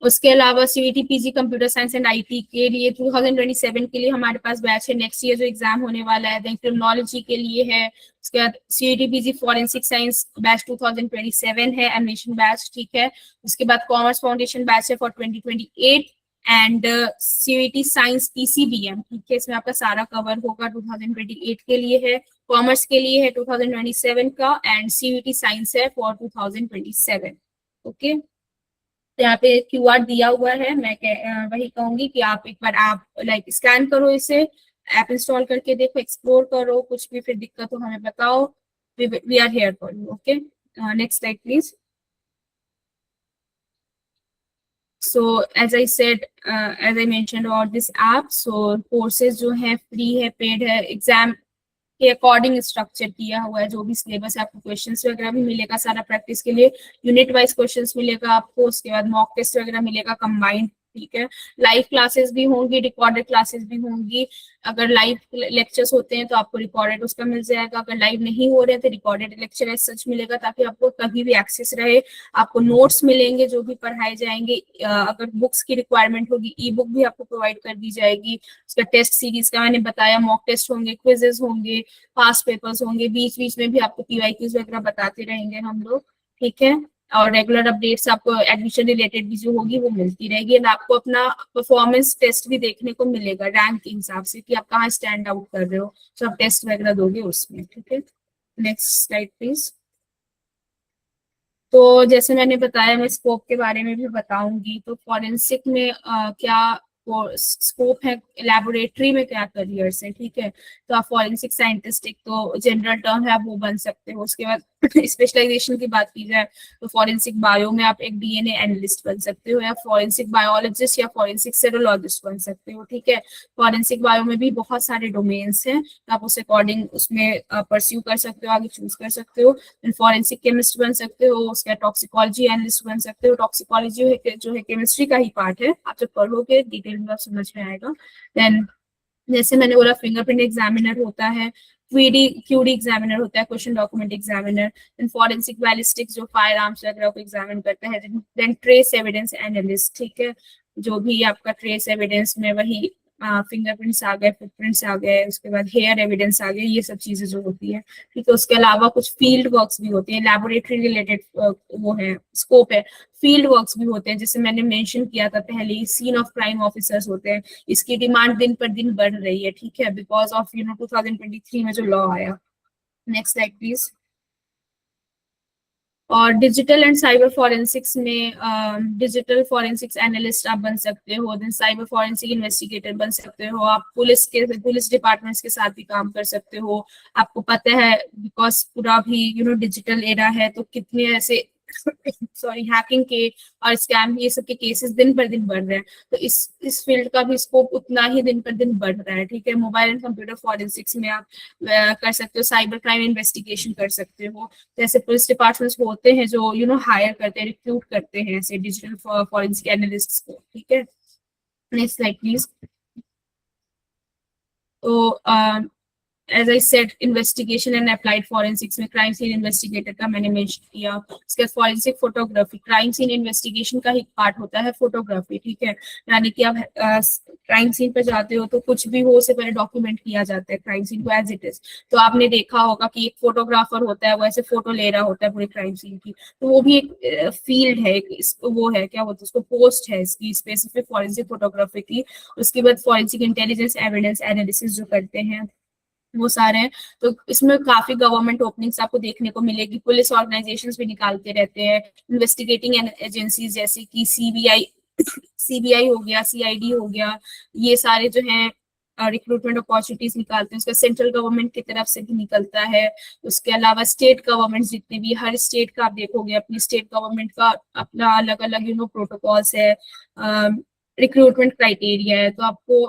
उसके अलावा CUET PG computer science and IT के लिए 2027 के लिए हमारे पास बैच है, नेक्स्ट ईयर जो एग्जाम होने वाला है। देन क्रिमिनोलॉजी के लिए है, उसके बाद CUET PG forensic science batch 2027 है, एडमिशन बैच, ठीक है। उसके बाद कॉमर्स फाउंडेशन बैच है for 2028 and CUET science PCBM, ठीक है। इसमें आपका सारा कवर होगा, 2028 के लिए है। कॉमर्स के लिए है 2027 का, एंड सीयूईटी साइंस है फॉर 2027, ओके। तो यहाँ पे क्यूआर दिया हुआ है। मैं वही कहूंगी कि आप एक बार आप लाइक स्कैन करो इसे, ऐप इंस्टॉल करके देखो, एक्सप्लोर करो, कुछ भी फिर दिक्कत हो हमें बताओ, we are here for you, okay. Next slide please. So as I said, as I mentioned about this app, so courses जो है फ्री है, पेड है, एग्जाम के अकॉर्डिंग स्ट्रक्चर किया हुआ है। जो भी सिलेबस है, आपको क्वेश्चंस वगैरह भी मिलेगा सारा प्रैक्टिस के लिए, यूनिट वाइज क्वेश्चंस मिलेगा आपको। उसके बाद मॉक टेस्ट वगैरह मिलेगा कंबाइंड, ठीक है। लाइव क्लासेस भी होंगी, रिकॉर्डेड क्लासेस भी होंगी। अगर लाइव लेक्चर्स होते हैं तो आपको रिकॉर्डेड उसका मिल जाएगा, अगर लाइव नहीं हो रहे तो रिकॉर्डेड लेक्चर एज सच मिलेगा, ताकि आपको कभी भी एक्सेस रहे। आपको नोट्स मिलेंगे जो भी पढ़ाए जाएंगे। अगर बुक्स की रिक्वायरमेंट होगी, ई बुक भी आपको प्रोवाइड कर दी जाएगी। उसका टेस्ट सीरीज का मैंने बताया, मॉक टेस्ट होंगे, क्विजेस होंगे, पास्ट पेपर्स होंगे, बीच बीच में भी आपको पीवाईक्यूज वगैरह बताते रहेंगे हम लोग, ठीक है। और रेगुलर अपडेट्स आपको एडमिशन रिलेटेड भी जो होगी वो मिलती रहेगी, एंड आपको अपना परफॉर्मेंस टेस्ट भी देखने को मिलेगा रैंक के हिसाब से कि आप कहाँ स्टैंड आउट कर रहे हो, तो आप टेस्ट वगैरह दोगे उसमें, ठीक है। Next slide please. तो जैसे मैंने बताया, मैं स्कोप के बारे में भी बताऊंगी। तो फॉरेंसिक में क्या स्कोप है, लेबोरेटरी में क्या करियर्स है, ठीक है। तो आप फॉरेंसिक साइंटिस्ट, एक तो जनरल टर्म है, आप वो बन सकते हो। उसके बाद स्पेशलाइजेशन की बात की जाए तो फॉरेंसिक बायो में आप एक डीएनए एनालिस्ट बन सकते हो, या फॉरेंसिक बायोलॉजिस्ट या फॉरेंसिक सेरोलॉजिस्ट बन सकते हो, ठीक है। फॉरेंसिक बायो में भी बहुत सारे डोमेन्स हैं, तो आप उस अकॉर्डिंग उसमें परस्यू कर सकते हो, आगे चूज कर सकते हो। फॉरेंसिक केमिस्ट बन सकते हो, उसका टॉक्सिकोलॉजी एनालिस्ट बन सकते हो। टॉक्सिकोलॉजी जो है केमिस्ट्री का ही पार्ट है, आप जब पढ़ोगे डिटेल में आप समझ में आएगा। देन जैसे मैंने बोला, फिंगरप्रिंट एग्जामिनर होता है, क्यूडी एग्जामिनर होता है, question document examiner. Then forensic ballistics जो फायर आर्म्स वगैरह को एग्जामिन करता है। देन ट्रेस एविडेंस एनालिस्ट, ठीक है, जो भी आपका ट्रेस एविडेंस में वही फिंगरप्रिंट्स आ गए, फुटप्रिंट्स आ गए, उसके बाद हेयर एविडेंस आ गए, ये सब चीजें जो होती है, ठीक है। उसके अलावा कुछ फील्ड वर्क्स भी होती है, लैबोरेटरी रिलेटेड वो है, स्कोप है। फील्ड वर्क्स भी होते हैं, जैसे मैंने मेंशन किया था पहले ही, सीन ऑफ क्राइम ऑफिसर्स होते हैं। इसकी डिमांड दिन पर दिन बढ़ रही है, ठीक है, बिकॉज ऑफ 2023 में जो लॉ आया। Next slide please. और डिजिटल एंड साइबर फॉरेंसिक्स में डिजिटल फॉरेंसिक्स एनालिस्ट आप बन सकते हो। देन साइबर फॉरेंसिक इन्वेस्टिगेटर बन सकते हो। आप पुलिस डिपार्टमेंट्स के साथ भी काम कर सकते हो। आपको पता है, बिकॉज पूरा भी डिजिटल एरा है, तो कितने ऐसे सॉरी हैकिंग के और स्कैम ये सब के केसेस दिन पर दिन बढ़ रहे हैं। तो इस फील्ड का भी स्कोप उतना ही दिन पर दिन बढ़ रहा है, ठीक है। मोबाइल एंड कंप्यूटर फॉरेंसिक्स में आप कर सकते हो, साइबर क्राइम इन्वेस्टिगेशन कर सकते हो। जैसे पुलिस डिपार्टमेंट्स होते हैं जो हायर करते हैं, रिक्रूट करते हैं ऐसे डिजिटल फॉरेंसिक एनालिस्ट को, ठीक है। Next slide please. तो as I said, investigation and applied forensics में क्राइम सीन इन्वेस्टिगेटर का मैंने मेंशन किया। उसके बाद forensic photography, crime scene investigation का ही पार्ट होता है फोटोग्राफी, ठीक है। यानी कि आप क्राइम सीन पर जाते हो तो कुछ भी हो, उससे पहले डॉक्यूमेंट किया जाता है क्राइम सीन को एज इट इज। तो आपने देखा होगा कि एक फोटोग्राफर होता है, वो ऐसे फोटो ले रहा होता है पूरे क्राइम सीन की। तो वो भी एक फील्ड है, वो है क्या बोलते हैं उसको, पोस्ट है इसकी स्पेसिफिक फॉरेंसिक फोटोग्राफी की। उसके बाद फॉरेंसिक इंटेलिजेंस एविडेंस एनालिसिस जो करते हैं वो सारे हैं। तो इसमें काफी गवर्नमेंट ओपनिंग्स आपको देखने को मिलेगी। पुलिस ऑर्गेनाइजेशंस भी निकालते रहते हैं, इन्वेस्टिगेटिंग एजेंसीज जैसे कि सीबीआई हो गया, सीआईडी हो गया, ये सारे जो हैं रिक्रूटमेंट अपॉर्चुनिटीज निकालते हैं। उसका सेंट्रल गवर्नमेंट की तरफ से भी निकलता है। उसके अलावा स्टेट गवर्नमेंट जितने भी, हर स्टेट का आप देखोगे अपनी स्टेट गवर्नमेंट का अपना अलग अलग प्रोटोकॉल्स है, रिक्रूटमेंट क्राइटेरिया है। तो आपको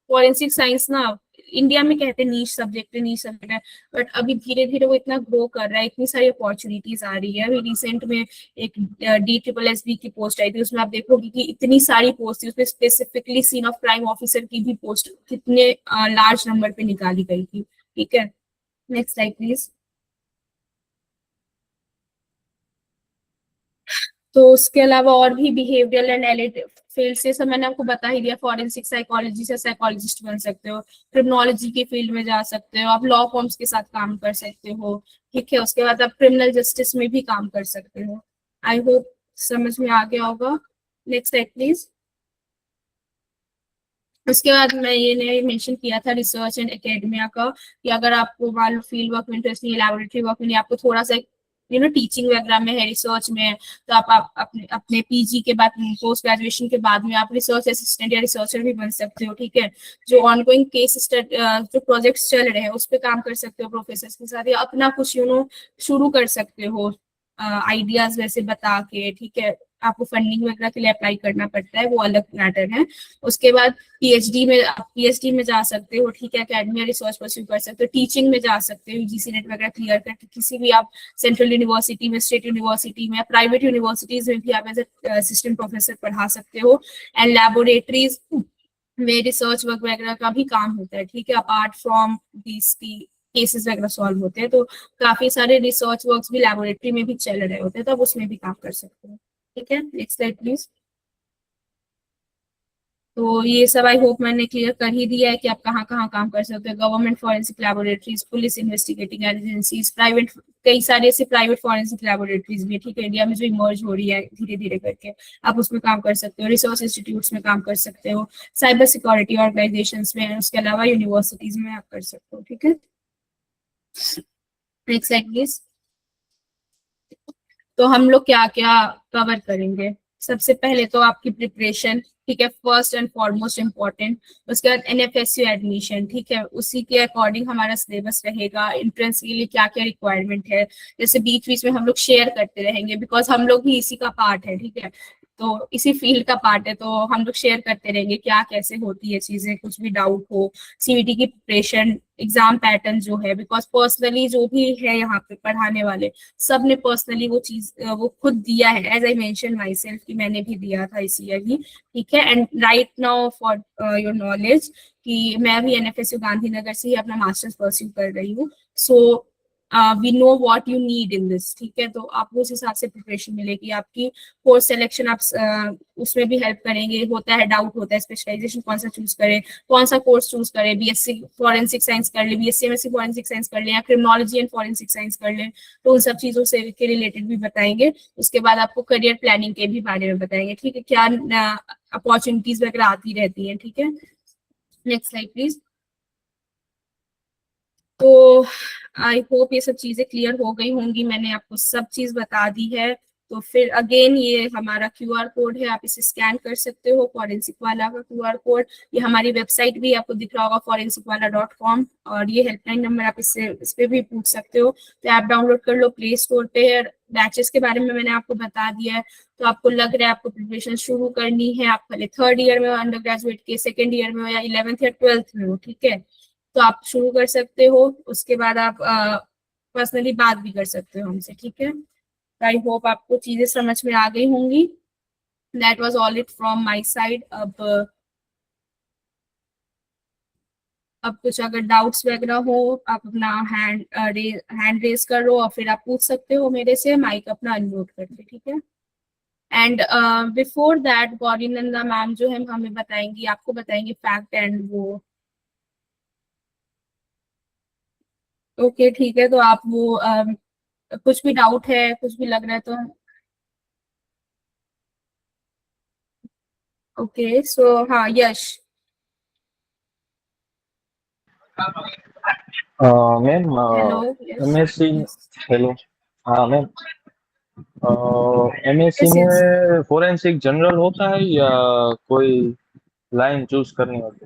फॉरेंसिक साइंस ना इंडिया में कहते हैं नीश सब्जेक्ट है, बट अभी धीरे धीरे वो इतना ग्रो कर रहा है, इतनी सारी अपॉर्चुनिटीज आ रही है। अभी रिसेंट में एक DSSB की पोस्ट आई थी, उसमें आप देखोगे कि इतनी सारी पोस्ट थी, उसमें specifically scene of crime officer की भी पोस्ट कितने लार्ज नंबर पे निकाली गई थी, ठीक है। Next slide please. तो उसके अलावा और भी बिहेवियरल एंड एलिड फील्ड से सब मैंने आपको बता ही दिया। फॉरेंसिक साइकोलॉजी से साइकोलॉजिस्ट बन सकते हो, क्रिमिनोलॉजी के फील्ड में जा सकते हो, आप लॉ फॉर्म्स के साथ काम कर सकते हो, ठीक है। उसके बाद आप क्रिमिनल जस्टिस में भी काम कर सकते हो। आई होप समझ में आ गया होगा। Next slide please. उसके बाद मैं ये मेंशन किया था रिसर्च एंड एकेडमिया का, कि अगर आपको मान लो फील्ड वर्क में इंटरेस्ट नहीं है, लैबोरेटरी वर्क में नहीं, आपको थोड़ा सा टीचिंग वगैरह में है, रिसर्च में है, तो आप अपने अपने पीजी के बाद, पोस्ट ग्रेजुएशन के बाद में आप रिसर्च असिस्टेंट या रिसर्चर भी बन सकते हो, ठीक है। जो ऑनगोइंग केस स्टडी जो प्रोजेक्ट्स चल रहे हैं उस पर काम कर सकते हो प्रोफेसर के साथ, या अपना कुछ शुरू कर सकते हो आइडियाज वैसे बता के, ठीक है। आपको फंडिंग वगैरह के लिए अप्लाई करना पड़ता है, वो अलग मैटर है। उसके बाद पीएचडी में जा सकते हो, ठीक है। एकेडमिया रिसर्च परस्यू कर सकते हो, टीचिंग में जा सकते हो, यूजीसी नेट वगैरह क्लियर करके किसी भी आप सेंट्रल यूनिवर्सिटी में, स्टेट यूनिवर्सिटी में, प्राइवेट यूनिवर्सिटीज में भी आप एज असिस्टेंट प्रोफेसर पढ़ा सकते हो। एंड लैबोरेटरीज में रिसर्च वर्क वगैरह का भी काम होता है, ठीक है। अपार्ट फ्रॉम दीज केसेस वगैरह सॉल्व होते हैं, तो काफी सारे रिसर्च वर्क्स भी लैबोरेटरी में भी चल रहे होते हैं, तो आप उसमें भी काम कर सकते हो, ठीक है। Next slide please. तो ये सब आई होप मैंने क्लियर कर ही दिया है कि आप कहाँ कहाँ काम कर सकते हो। Government forensic laboratories, police investigating agencies, private, कई सारे ऐसे प्राइवेट फॉरेंसिक लैबोरेटरीज भी है, ठीक है, इंडिया में जो इमर्ज हो रही है धीरे धीरे करके, आप उसमें काम कर सकते हो। रिसर्च इंस्टीट्यूट्स में काम कर सकते हो, साइबर सिक्योरिटी ऑर्गेनाइजेशन में, उसके अलावा यूनिवर्सिटीज में आप कर सकते हो, ठीक है। Next slide please. तो हम लोग क्या क्या कवर करेंगे? सबसे पहले तो आपकी प्रिपरेशन, ठीक है, फर्स्ट एंड फॉरमोस्ट इम्पोर्टेंट। उसके बाद एनएफएसयू एडमिशन, ठीक है, उसी के अकॉर्डिंग हमारा सिलेबस रहेगा। एंट्रेंस के लिए क्या क्या रिक्वायरमेंट है, जैसे बीच बीच में हम लोग शेयर करते रहेंगे, बिकॉज हम लोग भी इसी का पार्ट है, ठीक है, तो इसी फील्ड का पार्ट है, तो हम लोग शेयर करते रहेंगे क्या कैसे होती है चीजें, कुछ भी डाउट हो, सीवीटी की प्रिपरेशन, एग्जाम पैटर्न जो है, बिकॉज पर्सनली जो भी है यहाँ पे पढ़ाने वाले सब ने पर्सनली वो चीज वो खुद दिया है, as I mention myself कि मैंने भी दिया था इस ईयर ही, ठीक है। And right now for your knowledge कि मैं अभी एनएफएसयू गांधीनगर से ही अपना मास्टर्स परस्यू कर रही हूँ, so we know what you need in this, ठीक है, तो आपको उस हिसाब से प्रिपरेशन मिलेगी आपकी। कोर्स सिलेक्शन आप उसमें भी हेल्प करेंगे, होता है डाउट होता है स्पेशलाइजेशन कौन सा चूज करें, कौन सा कोर्स चूज करें, बीएससी फॉरेंसिक साइंस कर ले, बीएससी एमएससी फॉरेंसिक साइंस कर ले, या क्रिमिनोलॉजी एंड फॉरेंसिक साइंस कर ले, तो उन सब चीजों से के रिलेटेड भी बताएंगे। उसके बाद आपको करियर प्लानिंग के भी बारे में बताएंगे, ठीक है, क्या अपॉर्चुनिटीज वगैरह आती रहती हैं, ठीक है। Next slide please. तो आई होप ये सब चीजें क्लियर हो गई होंगी, मैंने आपको सब चीज बता दी है। तो फिर अगेन ये हमारा क्यूआर कोड है, आप इसे स्कैन कर सकते हो, फॉरेंसिक वाला का क्यूआर कोड। ये हमारी वेबसाइट भी आपको दिख रहा होगा forensic-wala.com, और ये हेल्पलाइन नंबर आप इस पे भी पूछ सकते हो। तो ऐप डाउनलोड कर लो प्ले स्टोर पे। बैचेस के बारे में मैंने आपको बता दिया है, तो आपको लग रहा है आपको प्रिपरेशन शुरू करनी है, आप पहले थर्ड ईयर में हो अंडर ग्रेजुएट के, सेकेंड ईयर में हो, या 11th या 12th में हो, ठीक है, तो आप शुरू कर सकते हो। उसके बाद आप पर्सनली बात भी कर सकते हो हमसे, ठीक है। आई होप आपको चीजें समझ में आ गई होंगी। That was all it from my side. अब कुछ अगर डाउट्स वगैरह हो, आप अपना हैंड रेज करो और फिर आप पूछ सकते हो मेरे से, माइक अपना अनम्यूट करके, ठीक है। And before that Gauri Nanda ma'am जो है हमें बताएंगी, आपको बताएंगे फैक्ट एंड वो, ओके ठीक है, तो आप वो कुछ भी डाउट है, कुछ भी लग रहा है तो, ओके सो हाँ यश। मैम हेलो यश। एमएससी, यस हेलो, हाँ मैम, एमएससी यस यस। में फोरेंसिक जनरल होता है या कोई लाइन चूज करनी होती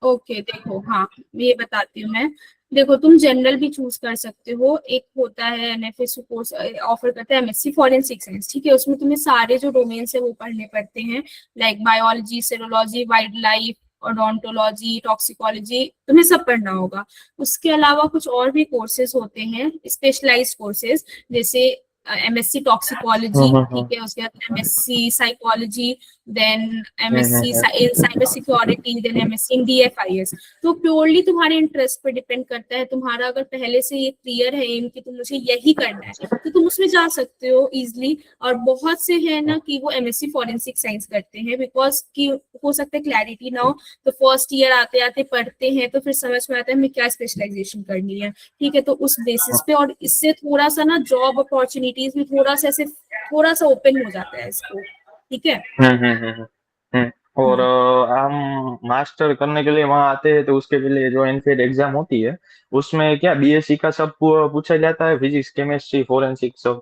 ओके देखो, हाँ ये बताती हूँ मैं। देखो तुम जनरल भी चूज कर सकते हो, एक होता है एनएफएसयू कोर्स ऑफर करता है एमएससी फॉरेंसिक साइंस, ठीक है, उसमें तुम्हें सारे जो डोमेन्स है वो पढ़ने पड़ते हैं, like biology, serology, wild life, odontology, toxicology, तुम्हें सब पढ़ना होगा। उसके अलावा कुछ और भी कोर्सेज होते हैं, स्पेशलाइज्ड कोर्सेज, जैसे एमएससी टॉक्सिकोलॉजी, ठीक है, उसके बाद एमएससी साइकोलॉजी, देन एमएससी है? In cyber security, then MSc in DFIS. तो प्योरली तुम्हारे इंटरेस्ट पे डिपेंड करता है, तुम्हारा अगर पहले से ये क्लियर है एम कि तुम मुझे यही करना है, तो तुम उसमें जा सकते हो इजिली। और बहुत से है ना कि वो एमएससी फॉरेंसिक साइंस करते हैं, बिकॉज की हो सकता है क्लैरिटी ना हो, तो फर्स्ट ईयर आते आते पढ़ते हैं तो फिर समझ में आता है हमें क्या स्पेशलाइजेशन करनी है, ठीक है, तो उस बेसिस पे, और इससे थोड़ा सा ना जॉब अपॉर्चुनिटीज भी थोड़ा सा ऐसे थोड़ा सा ओपन हो जाता है इसको, ठीक है। हम्म। और हम मास्टर करने के लिए वहां आते हैं तो उसके लिए जो एनफीड एग्जाम होती है उसमें क्या बीएससी का सब पूछा जाता है, फिजिक्स केमिस्ट्री फोरेंसिक सब?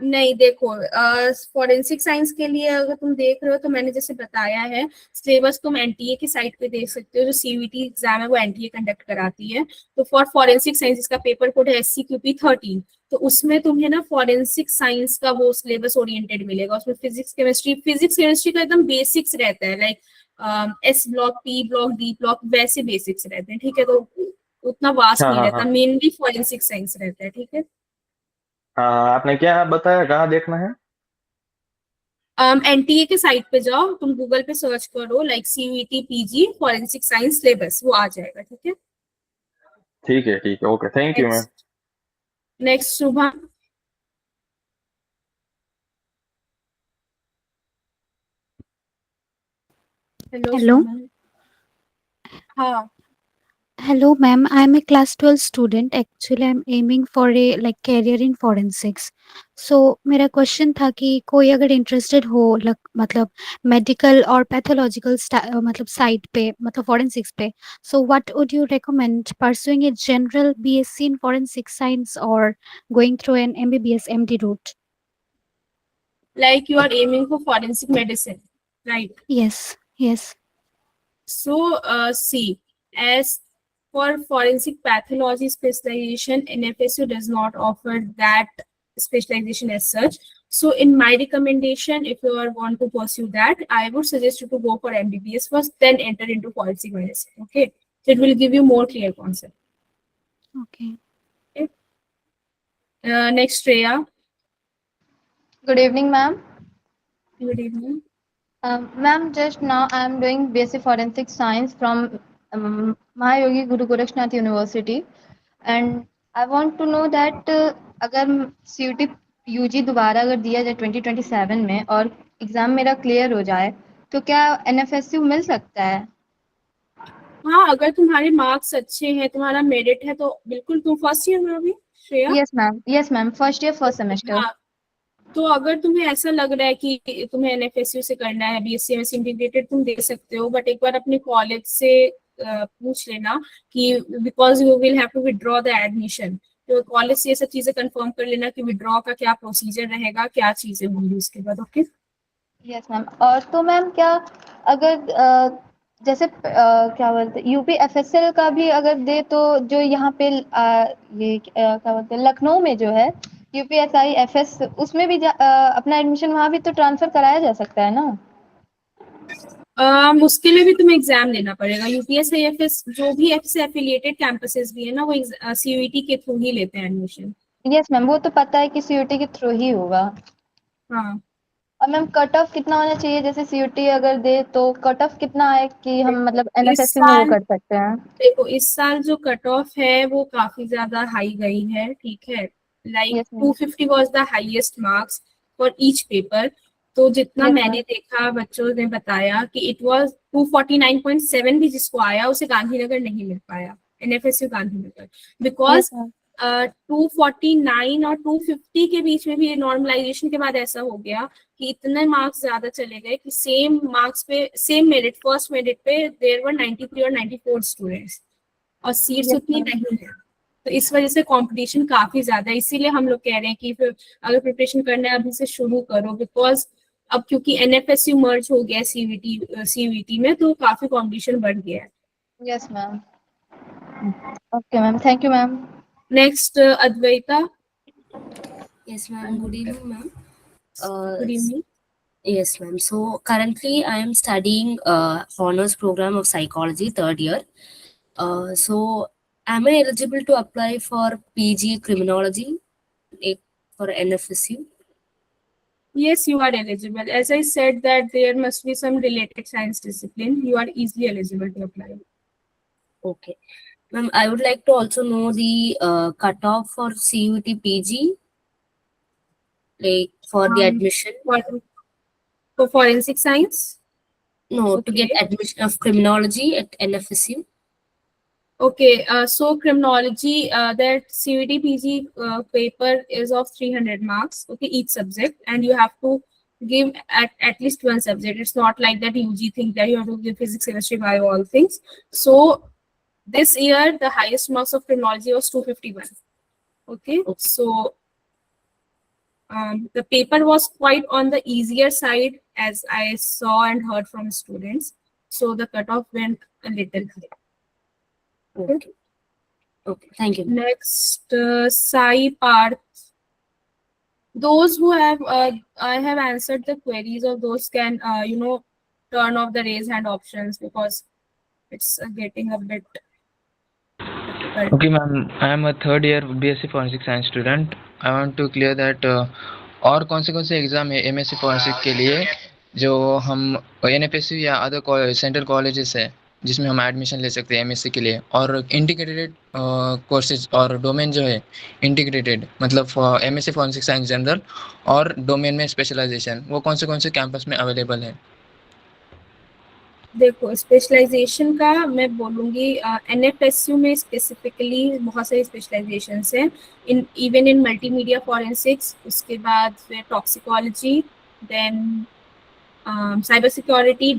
नहीं देखो, फॉरेंसिक साइंस के लिए अगर तुम देख रहे हो तो मैंने जैसे बताया है, सिलेबस तुम एनटीए की साइट पे देख सकते हो, जो सीवीटी एग्जाम है वो एनटीए कंडक्ट कराती है। तो फॉर फॉरेंसिक साइंस इसका पेपर कोड है SCQP 13, तो उसमें तुम्हें ना फॉरेंसिक साइंस का वो सिलेबस ओरिएंटेड मिलेगा। उसमें फिजिक्स केमिस्ट्री का एकदम बेसिक्स रहता है, like S block, P block, D block, वैसे बेसिक्स रहते हैं, ठीक है, तो उतना वास्ट हाँ नहीं हाँ रहता, हाँ मेनली फॉरेंसिक साइंस रहता है, ठीक है। हाँ, आपने क्या बताया कहाँ देखना है? एनटीए के साइट पे जाओ, तुम गूगल पे सर्च करो like CUET PG forensic science syllabus, वो आ जाएगा, ठीक है। ठीक है, okay, thank you ma'am. Next, next Shubham. Hello Hello. सुमन। हाँ, Hello, ma'am. I'm a class 12 student. Actually, I'm aiming for a like career in forensics. So मेरा question था कि कोई अगर इंटरेस्टेड हो मतलब मेडिकल और पैथोलॉजिकल मतलब साइड पे मतलब फोरेंसिक्स पे, so what would you recommend, pursuing a general BSc in forensic science or going through an MBBS MD route? like you are aiming for forensic medicine, right? Yes, yes. So, see, as for forensic pathology specialization, NFSU does not offer that specialization as such. So, in my recommendation, if you are want to pursue that, I would suggest you to go for MBBS first, then enter into forensic medicine. Okay, so it will give you more clear concept. Okay. Next, Shreya. Good evening, ma'am. Good evening. Ma'am, just now I am doing BSc Forensic Science from Mahayogi Guru Gorakshnath University, and I want to know that अगर CUT UG दोबारा अगर दिया जाए 2027 में और exam मेरा clear हो जाए तो क्या NFSU मिल सकता है? हाँ, अगर तुम्हारे मार्क्स अच्छे हैं, तुम्हारा मेरिट है, तो बिल्कुल। तुम फर्स्ट ईयर में अभी, Shreya? Yes, ma'am. First year, first semester. हाँ, तो अगर तुम्हें ऐसा लग रहा है कि तुम्हें एनएफएसयू से करना है, बीएससी इंटीग्रेटेड तुम दे सकते हो, बट एक बार अपने कॉलेज से पूछ लेना कि because you will have to withdraw the admission, तो कॉलेज से ये सब चीजें कंफर्म कर लेना कि विड्रॉ का क्या प्रोसीजर रहेगा, क्या चीजें होंगी उसके बाद। Okay, yes ma'am. और तो मैम क्या अगर जैसे क्या बोलते हैं UPFSL का भी अगर दे तो जो यहाँ पे ये क्या बोलते हैं लखनऊ में जो है UPSI-FS उसमें भी अपना एडमिशन वहाँ भी तो ट्रांसफर कराया जा सकता है ना? उसके लिए भी तुम्हें एग्जाम देना पड़ेगा। यूपीएसआईएफएस जो भी एफ से एफिलिएटेड कैंपसेस भी है ना, वो सीयूईटी के थ्रू ही लेते हैं एडमिशन। यस मैम, वो तो पता है कि CUT के थ्रू ही होगा। हाँ, और मैम कट ऑफ कितना होना चाहिए, जैसे CUT अगर दे तो कट ऑफ कितना है कि हम मतलब इस NFSU में वो साल कर सकते हैं? देखो, इस साल जो कट ऑफ है वो काफी ज्यादा हाई गई है, ठीक है। Like yes ma'am. 250 was the highest marks for each paper. तो जितना यस मैंने मैम। देखा, बच्चों ने बताया कि इट वाज 249.7 भी जिसको आया उसे गांधीनगर नहीं मिल पाया, NFSU Gandhinagar, because yes ma'am. 249 और 250 के बीच में भी नॉर्मलाइजेशन के बाद ऐसा हो गया कि इतने मार्क्स ज्यादा चले गए कि सेम मार्क्स पे, सेम मेरिट, फर्स्ट मेरिट पे देयर वर 93 और 94 स्टूडेंट्स, और सीट्स यस उतनी मैम। नहीं है। तो इस वजह से कंपटीशन काफी ज्यादा है। इसीलिए हम लोग कह रहे हैं कि फिर अगर प्रिपरेशन करना है अभी से शुरू करो, बिकॉज अब क्योंकि एनएफएसयू मर्ज हो गया सीवीटी में, तो काफी कंपटीशन बढ़ गया है। Yes ma'am. Okay ma'am, thank you ma'am. Next, Advaita. Yes, ma'am. Good evening, ma'am. Good evening. Yes, ma'am. So currently, I am studying honors program of psychology, third year. So am I eligible to apply for PG criminology for NFSU? Yes, you are eligible. As I said that there must be some related science discipline. You are easily eligible to apply. Okay, ma'am. I would like to also know the cutoff for CUT PG, like for the admission. For forensic science? No, to Okay. get admission of criminology at NFSU. Okay, so criminology, that CUT PG paper is of 300 marks, okay, each subject, and you have to give at least one subject. It's not like that UG think that you have to give physics, chemistry, bio, all things. So this year, the highest marks of criminology was 251. Okay, so the paper was quite on the easier side, as I saw and heard from students. So the cutoff went a little high. Okay. Okay. Thank you. Next, Sai Parth. Those who have, I have answered the queries of those can, turn off the raise hand options because it's getting a bit difficult. Okay, ma'am. I am a third year BSc Forensic Science student. I want to clear that और कौन से exam है MSc Forensic के लिए जो हम NFSU या other central colleges है जिसमें हम एडमिशन ले सकते हैं MSc के लिए, और इंटीग्रेटेड कोर्सेज और डोमेन जो है इंटीग्रेटेड, मतलब MSc Forensic Science जनरल और डोमेन में स्पेशलाइजेशन, वो कौन से कैंपस में अवेलेबल है? देखो स्पेशलाइजेशन का मैं बोलूँगी एनएफएसयू में स्पेसिफिकली बहुत सारी स्पेशलाइजेशंस हैं in even in multimedia forensics, उसके बाद फिर टॉक्सिकोलॉजी, देन साइबर सिक्योरिटी,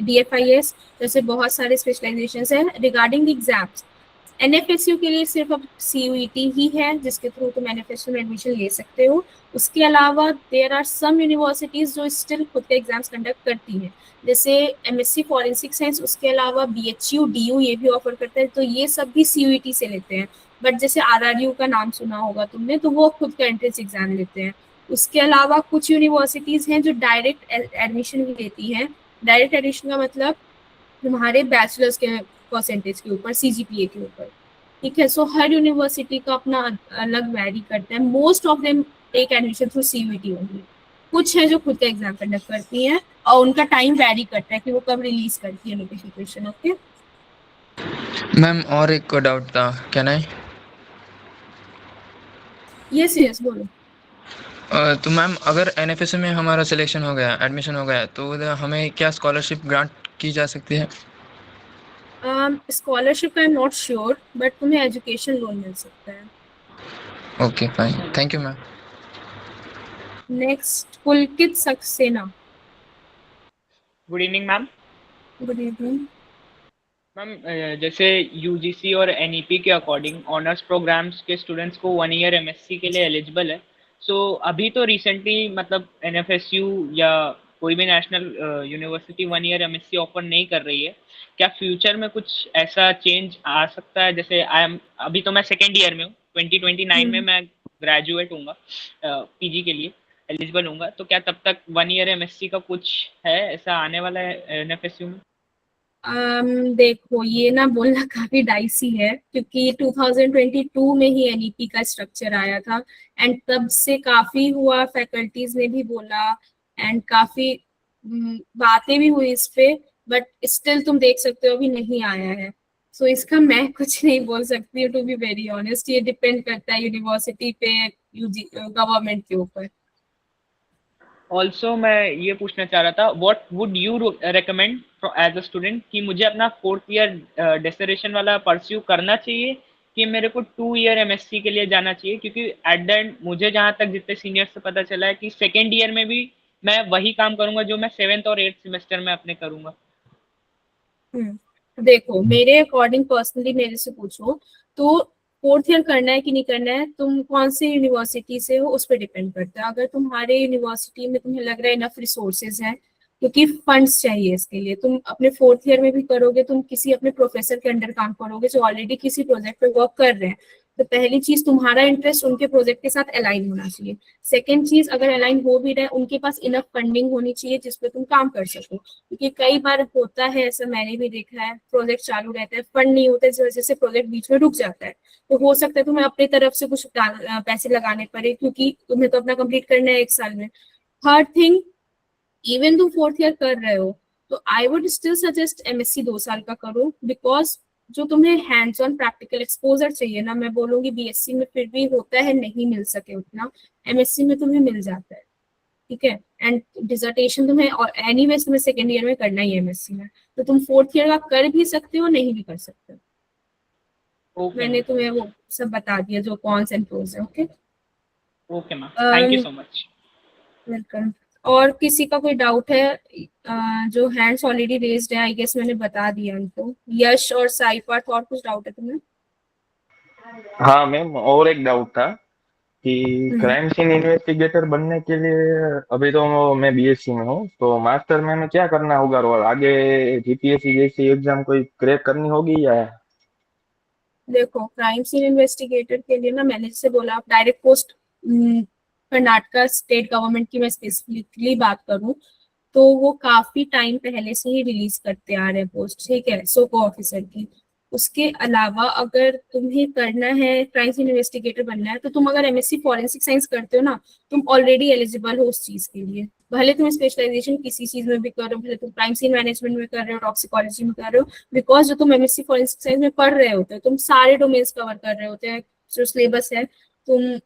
डीएफआईएस, जैसे बहुत सारे स्पेशलाइजेशंस हैं। रिगार्डिंग द एग्जाम्स, एनएफएसयू के लिए सिर्फ अब सीयूईटी ही है जिसके थ्रू तुम एनएफएसयू में एडमिशन ले सकते हो। उसके अलावा देयर आर सम यूनिवर्सिटीज जो स्टिल खुद के एग्जाम्स कंडक्ट करती हैं, जैसे एमएससी फॉरेंसिक साइंस, उसके अलावा बीएचयू, डीयू ये भी ऑफर करता है, तो ये सब भी सीयूईटी से लेते हैं। बट जैसे आरआरयू का नाम सुना होगा तुमने, तो वो खुद का एंट्रेंस एग्जाम लेते हैं। उसके अलावा कुछ यूनिवर्सिटीज हैं जो डायरेक्ट एडमिशन भी लेती हैं। डायरेक्ट एडमिशन का मतलब तुम्हारे बैचलर्स के परसेंटेज के ऊपर, सीजीपीए के ऊपर, ठीक है। सो हर यूनिवर्सिटी का अपना अलग वैरी करता है। Most of them take admission through CUET only. कुछ है जो खुद का एग्जाम कंडक्ट करती हैं और उनका टाइम वैरी करता है कि वो कब रिलीज करती है नोटिफिकेशन। ओके मैम और एक डाउट था, कैन आई? यस यस बोलो। तो मैम अगर एनएफएसयू में हमारा सिलेक्शन हो गया, एडमिशन हो गया, तो हमें क्या स्कॉलरशिप ग्रांट की जा सकती है? स्कॉलरशिप का I am not sure, but तुम्हें एजुकेशन लोन मिल सकता है। Okay fine, thank you ma'am. Next Pulkit Saxena. Good evening ma'am. Good evening ma'am जैसे यूजीसी और एनईपी के अकॉर्डिंग ऑनर्स प्रोग्राम्स के स्टूडेंट्स को 1 ईयर एमएससी के लिए एलिजिबल है। सो अभी तो रिसेंटली मतलब एनएफएसयू या कोई भी national university 1 year MSc offer नहीं कर रही है। क्या फ्यूचर में कुछ ऐसा चेंज आ सकता है? जैसे अभी तो मैं सेकेंड ईयर में हूँ, 2029 में मैं ग्रेजुएट हूँगा, पीजी के लिए एलिजिबल हूँगा, तो क्या तब तक 1 ईयर एमएससी का कुछ है ऐसा आने वाला है एनएफएसयू में? देखो ये ना बोलना काफी डाइसी है, क्योंकि 2022 में ही एनईपी का स्ट्रक्चर आया था एंड तब से काफी हुआ, फैकल्टीज ने भी बोला एंड काफी बातें भी हुई इस पे, बट स्टिल तुम देख सकते हो अभी नहीं आया है। सो इसका मैं कुछ नहीं बोल सकती हूँ, टू बी वेरी ऑनेस्ट। ये डिपेंड करता है यूनिवर्सिटी पे, यूजी गवर्नमेंट के ऊपर। ऑल्सो मैं ये पूछना चाह रहा था, what would you recommend as a student कि मुझे अपना 4th ईयर डेसरेशन वाला परस्यू करना चाहिए कि मेरे को 2 ईयर एमएससी के लिए जाना चाहिए? क्योंकि एट द एंड मुझे जहाँ तक जितने सीनियर से पता चला है कि सेकेंड ईयर में भी मैं वही काम करूंगा जो मैं 7th और 8th सेमेस्टर में अपने करूंगा। देखो मेरे अकॉर्डिंग पर्सनली मेरे से पूछो तो 4th ईयर करना है कि नहीं करना है, तुम कौन सी यूनिवर्सिटी से हो उस पर डिपेंड करता है। अगर तुम्हारे यूनिवर्सिटी में तुम्हें लग रहा है इनफ रिसोर्सेज हैं, क्योंकि फंड्स चाहिए इसके लिए, तुम अपने 4th ईयर में भी करोगे, तुम किसी अपने प्रोफेसर के अंडर काम करोगे जो ऑलरेडी किसी प्रोजेक्ट पे वर्क कर रहे हैं, तो पहली चीज तुम्हारा इंटरेस्ट उनके प्रोजेक्ट के साथ अलाइन होना चाहिए। सेकेंड चीज, अगर अलाइन हो भी रहा है, उनके पास इनफ फंडिंग होनी चाहिए जिसपे तुम काम कर सको, क्योंकि कई बार होता है ऐसा, मैंने भी देखा है, प्रोजेक्ट चालू रहता है, फंड नहीं होता, इस वजह से प्रोजेक्ट बीच में रुक जाता है। तो हो सकता है तुम्हें अपनी तरफ से कुछ पैसे लगाने पड़े, क्योंकि तुम्हें तो अपना कंप्लीट करना है 1 साल में। थर्ड थिंग, इवन तुम 4th ईयर कर रहे हो तो I would still suggest MSc 2 साल का करो, बिकॉज जो तुम्हें हैंड्स ऑन प्रैक्टिकल एक्सपोजर चाहिए ना, मैं बोलूंगी बीएससी में फिर भी होता है नहीं मिल सके उतना, एमएससी में तुम्हें मिल जाता है, ठीक है। एंड डिसर्टेशन तुम्हें एनीवेज तुम्हें सेकेंड ईयर में करना ही है एमएससी में, तो तुम 4th ईयर का कर भी सकते हो, नहीं भी कर सकते हो। मैंने तुम्हें वो सब बता दिया जो कॉन्स एंड प्रोज है। Okay okay ma'am, thank you so much. Welcome. और किसी का कोई डाउट है? जो हैंड्स ऑलरेडी रेज्ड है, आई गेस मैंने बता दिया उनको। यश और साई पार्थ, और कुछ डाउट है तुम्हें? हाँ मैम, और एक डाउट था कि क्राइम सीन इन्वेस्टिगेटर बनने के लिए अभी तो मैं बीएससी में हूँ, तो मास्टर में हमें क्या करना होगा और आगे जीपीएससी जैसी एग्जाम कोई क्रैक करनी होगी या? देखो क्राइम सीन इन्वेस्टिगेटर के लिए ना, मैंने जैसे बोला, आप direct post Karnataka state government की मैं स्पेसिफिकली बात करूं तो वो काफी टाइम पहले से ही रिलीज करते आ रहे हैं पोस्ट, ठीक है, सोको ऑफिसर की। उसके अलावा अगर तुम्हें करना है क्राइम सीन इन्वेस्टिगेटर बनना है, तो तुम अगर एमएससी फॉरेंसिक साइंस करते हो ना, तुम ऑलरेडी एलिजिबल हो उस चीज के लिए। भले तुम स्पेशलाइजेशन किसी चीज में भी कर रहे हो, भले तुम क्राइम सीन मैनेजमेंट में कर रहे हो, टॉक्सिकोलॉजी में कर रहे हो, बिकॉज जो तुम एमएससी फॉरेंसिक साइंस में पढ़ रहे होते हो, तुम सारे डोमेन्स कवर कर रहे होते हैं, जो सिलेबस है तुम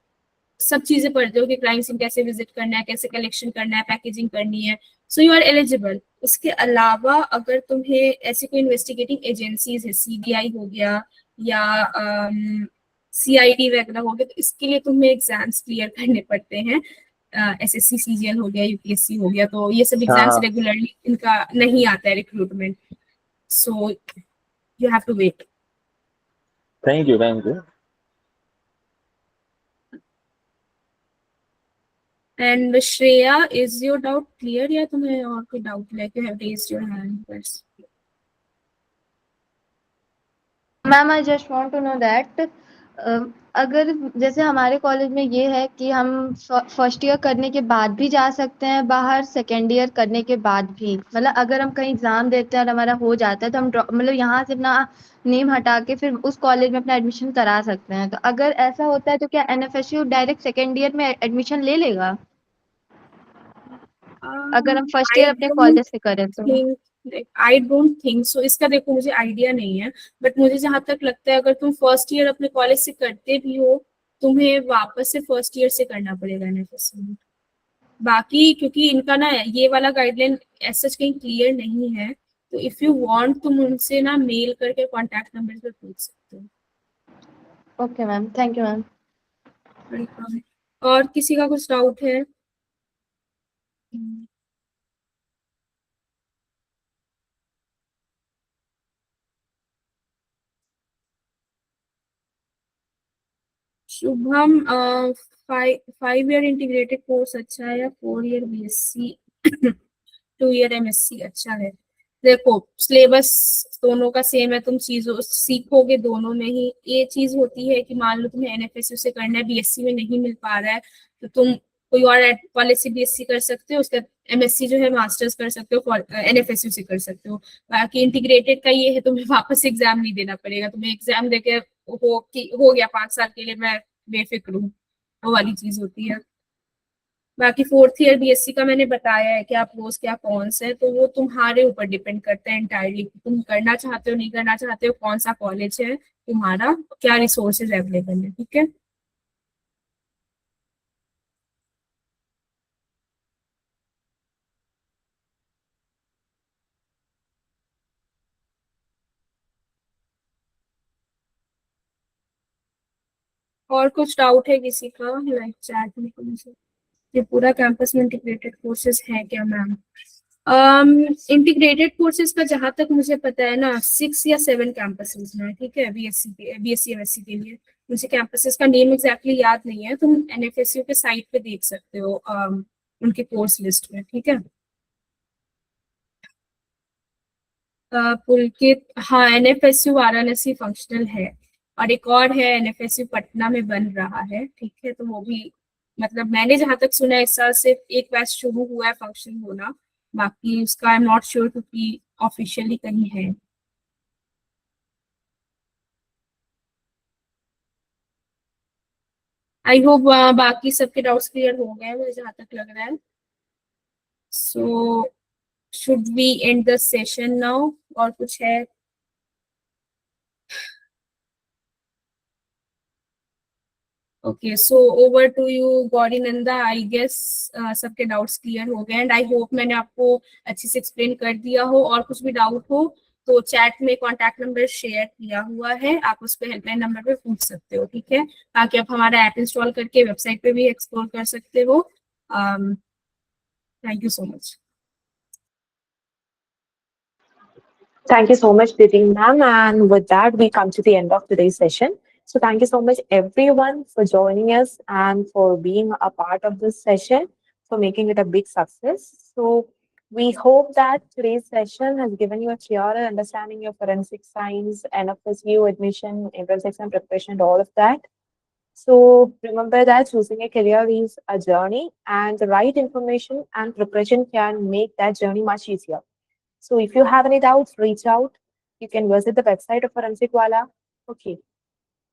सब चीजें पढ़ते हो कि क्राइम सीन कैसे विजिट करना है, कैसे कलेक्शन करना है, पैकेजिंग करनी है। So you are eligible. उसके अलावा अगर तुम्हें ऐसी कोई इन्वेस्टिगेटिंग एजेंसीज है, सीबीआई हो गया या सीआईडी वगैरह हो गया, तो इसके लिए तुम्हें एग्जाम्स क्लियर करने पड़ते हैं। एसएससी सीजीएल हो गया, यूपीएससी हो गया, तो ये सब एग्जाम्स हाँ रेगुलरली इनका नहीं आता है recruitment. So you have to wait. Thank you thank you. And Shreya, is your doubt clear या तुम्हें और कोई doubt like you have raised your hand first? Ma'am I just want to know that अगर जैसे हमारे कॉलेज में ये है कि हम फर्स्ट ईयर करने के बाद भी जा सकते हैं बाहर, सेकेंड ईयर करने के बाद भी, मतलब अगर हम कहीं एग्जाम देते हैं और हमारा हो जाता है तो हम मतलब यहाँ से अपना नेम हटा के फिर उस कॉलेज में अपना एडमिशन करा सकते हैं। तो अगर ऐसा होता है तो क्या एनएफएसयू डायरेक्ट सेकेंड ईयर में एडमिशन ले लेगा अगर हम फर्स्ट ईयर अपने कॉलेज से करें तो? I don't think so. इसका देखो मुझे आइडिया नहीं है, बट मुझे जहां तक लगता है अगर तुम फर्स्ट ईयर अपने कॉलेज से करते भी हो, तुम्हें वापस से फर्स्ट ईयर से करना पड़ेगा एनएफएस में। बाकी क्योंकि इनका ना ये वाला गाइडलाइन ऐसा कहीं क्लियर नहीं है, तो इफ यू वांट तुम उनसे ना मेल करके कॉन्टैक्ट नंबर पर पूछ सकते हो। Okay ma'am, thank you ma'am. Welcome. और किसी का कुछ डाउट है? शुभम, 5 ईयर इंटीग्रेटेड कोर्स अच्छा है या 4 ईयर बीएससी 2 ईयर एमएससी अच्छा है? देखो सिलेबस दोनों का सेम है, तुम चीजों सीखोगे दोनों में ही। ये चीज होती है कि मान लो तुम्हें एनएफएसयू से करना है, बीएससी में नहीं मिल पा रहा है, तो तुम कोई और कॉलेज से बीएससी कर सकते हो, उसका एमएससी जो है मास्टर्स कर सकते हो, एनएफएसयू से कर सकते हो। बाकी इंटीग्रेटेड का ये है तुम्हें वापस एग्जाम नहीं देना पड़ेगा, तुम्हें एग्जाम देके हो गया 5 साल के लिए मैं बेफिक्र हूँ, वो वाली चीज होती है। बाकी 4th ईयर बीएससी का मैंने बताया है कि आप रोज क्या कौन से है, तो वो तुम्हारे ऊपर डिपेंड करता है एंटायरली, तुम करना चाहते हो नहीं करना चाहते हो, कौन सा कॉलेज है तुम्हारा, क्या रिसोर्सेज अवेलेबल है। ठीक है, और कुछ डाउट है किसी का लाइक चैट में? ये पूरा कैंपस में इंटीग्रेटेड कोर्सेज है क्या मैम? इंटीग्रेटेड कोर्सेज का जहां तक मुझे पता है ना 6 या 7 कैंपसेस में, ठीक है, बीएससी एमएससी के लिए। मुझे कैंपसेस का नेम एग्जैक्टली याद नहीं है, तुम एनएफएसयू के साइट पे देख सकते हो उनके कोर्स लिस्ट में। ठीक है, पुलकित, हाँ एनएफएसयू वाराणसी फंक्शनल है, और एक और है एनएफएसयू पटना में बन रहा है। ठीक है, तो वो भी मतलब मैंने जहां तक सुना है इस साल सिर्फ एक बैच शुरू हुआ है फंक्शन होना, बाकी उसका आई एम नॉट श्योर क्योंकि ऑफिशियली कहीं है। आई होप बाकी सबके डाउट्स क्लियर हो गए मुझे जहां तक लग रहा है। So should we end the session now, और कुछ है? Okay, so over to you Gauri Nanda. I guess सबके डाउट्स क्लियर हो गए, एंड आई होप मैंने आपको अच्छे से एक्सप्लेन कर दिया हो। और कुछ भी डाउट हो तो चैट में कॉन्टैक्ट नंबर शेयर किया हुआ है, आप उस पर हेल्पलाइन नंबर पे पूछ सकते हो। ठीक है, ताकि आप हमारा ऐप इंस्टॉल करके वेबसाइट पे भी एक्सप्लोर कर सकते हो। Thank you so much. Thank you so much, Diti ma'am. And with that, we come to the end of today's session. So thank you so much, everyone, for joining us and for being a part of this session, for making it a big success. So we hope that today's session has given you a clearer understanding of forensic science, NFSU admission, entrance exam preparation, and all of that. So remember that choosing a career is a journey, and the right information and preparation can make that journey much easier. So if you have any doubts, reach out. You can visit the website of Forensic Wala. Okay.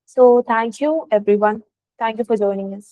So thank you, everyone. Thank you for joining us.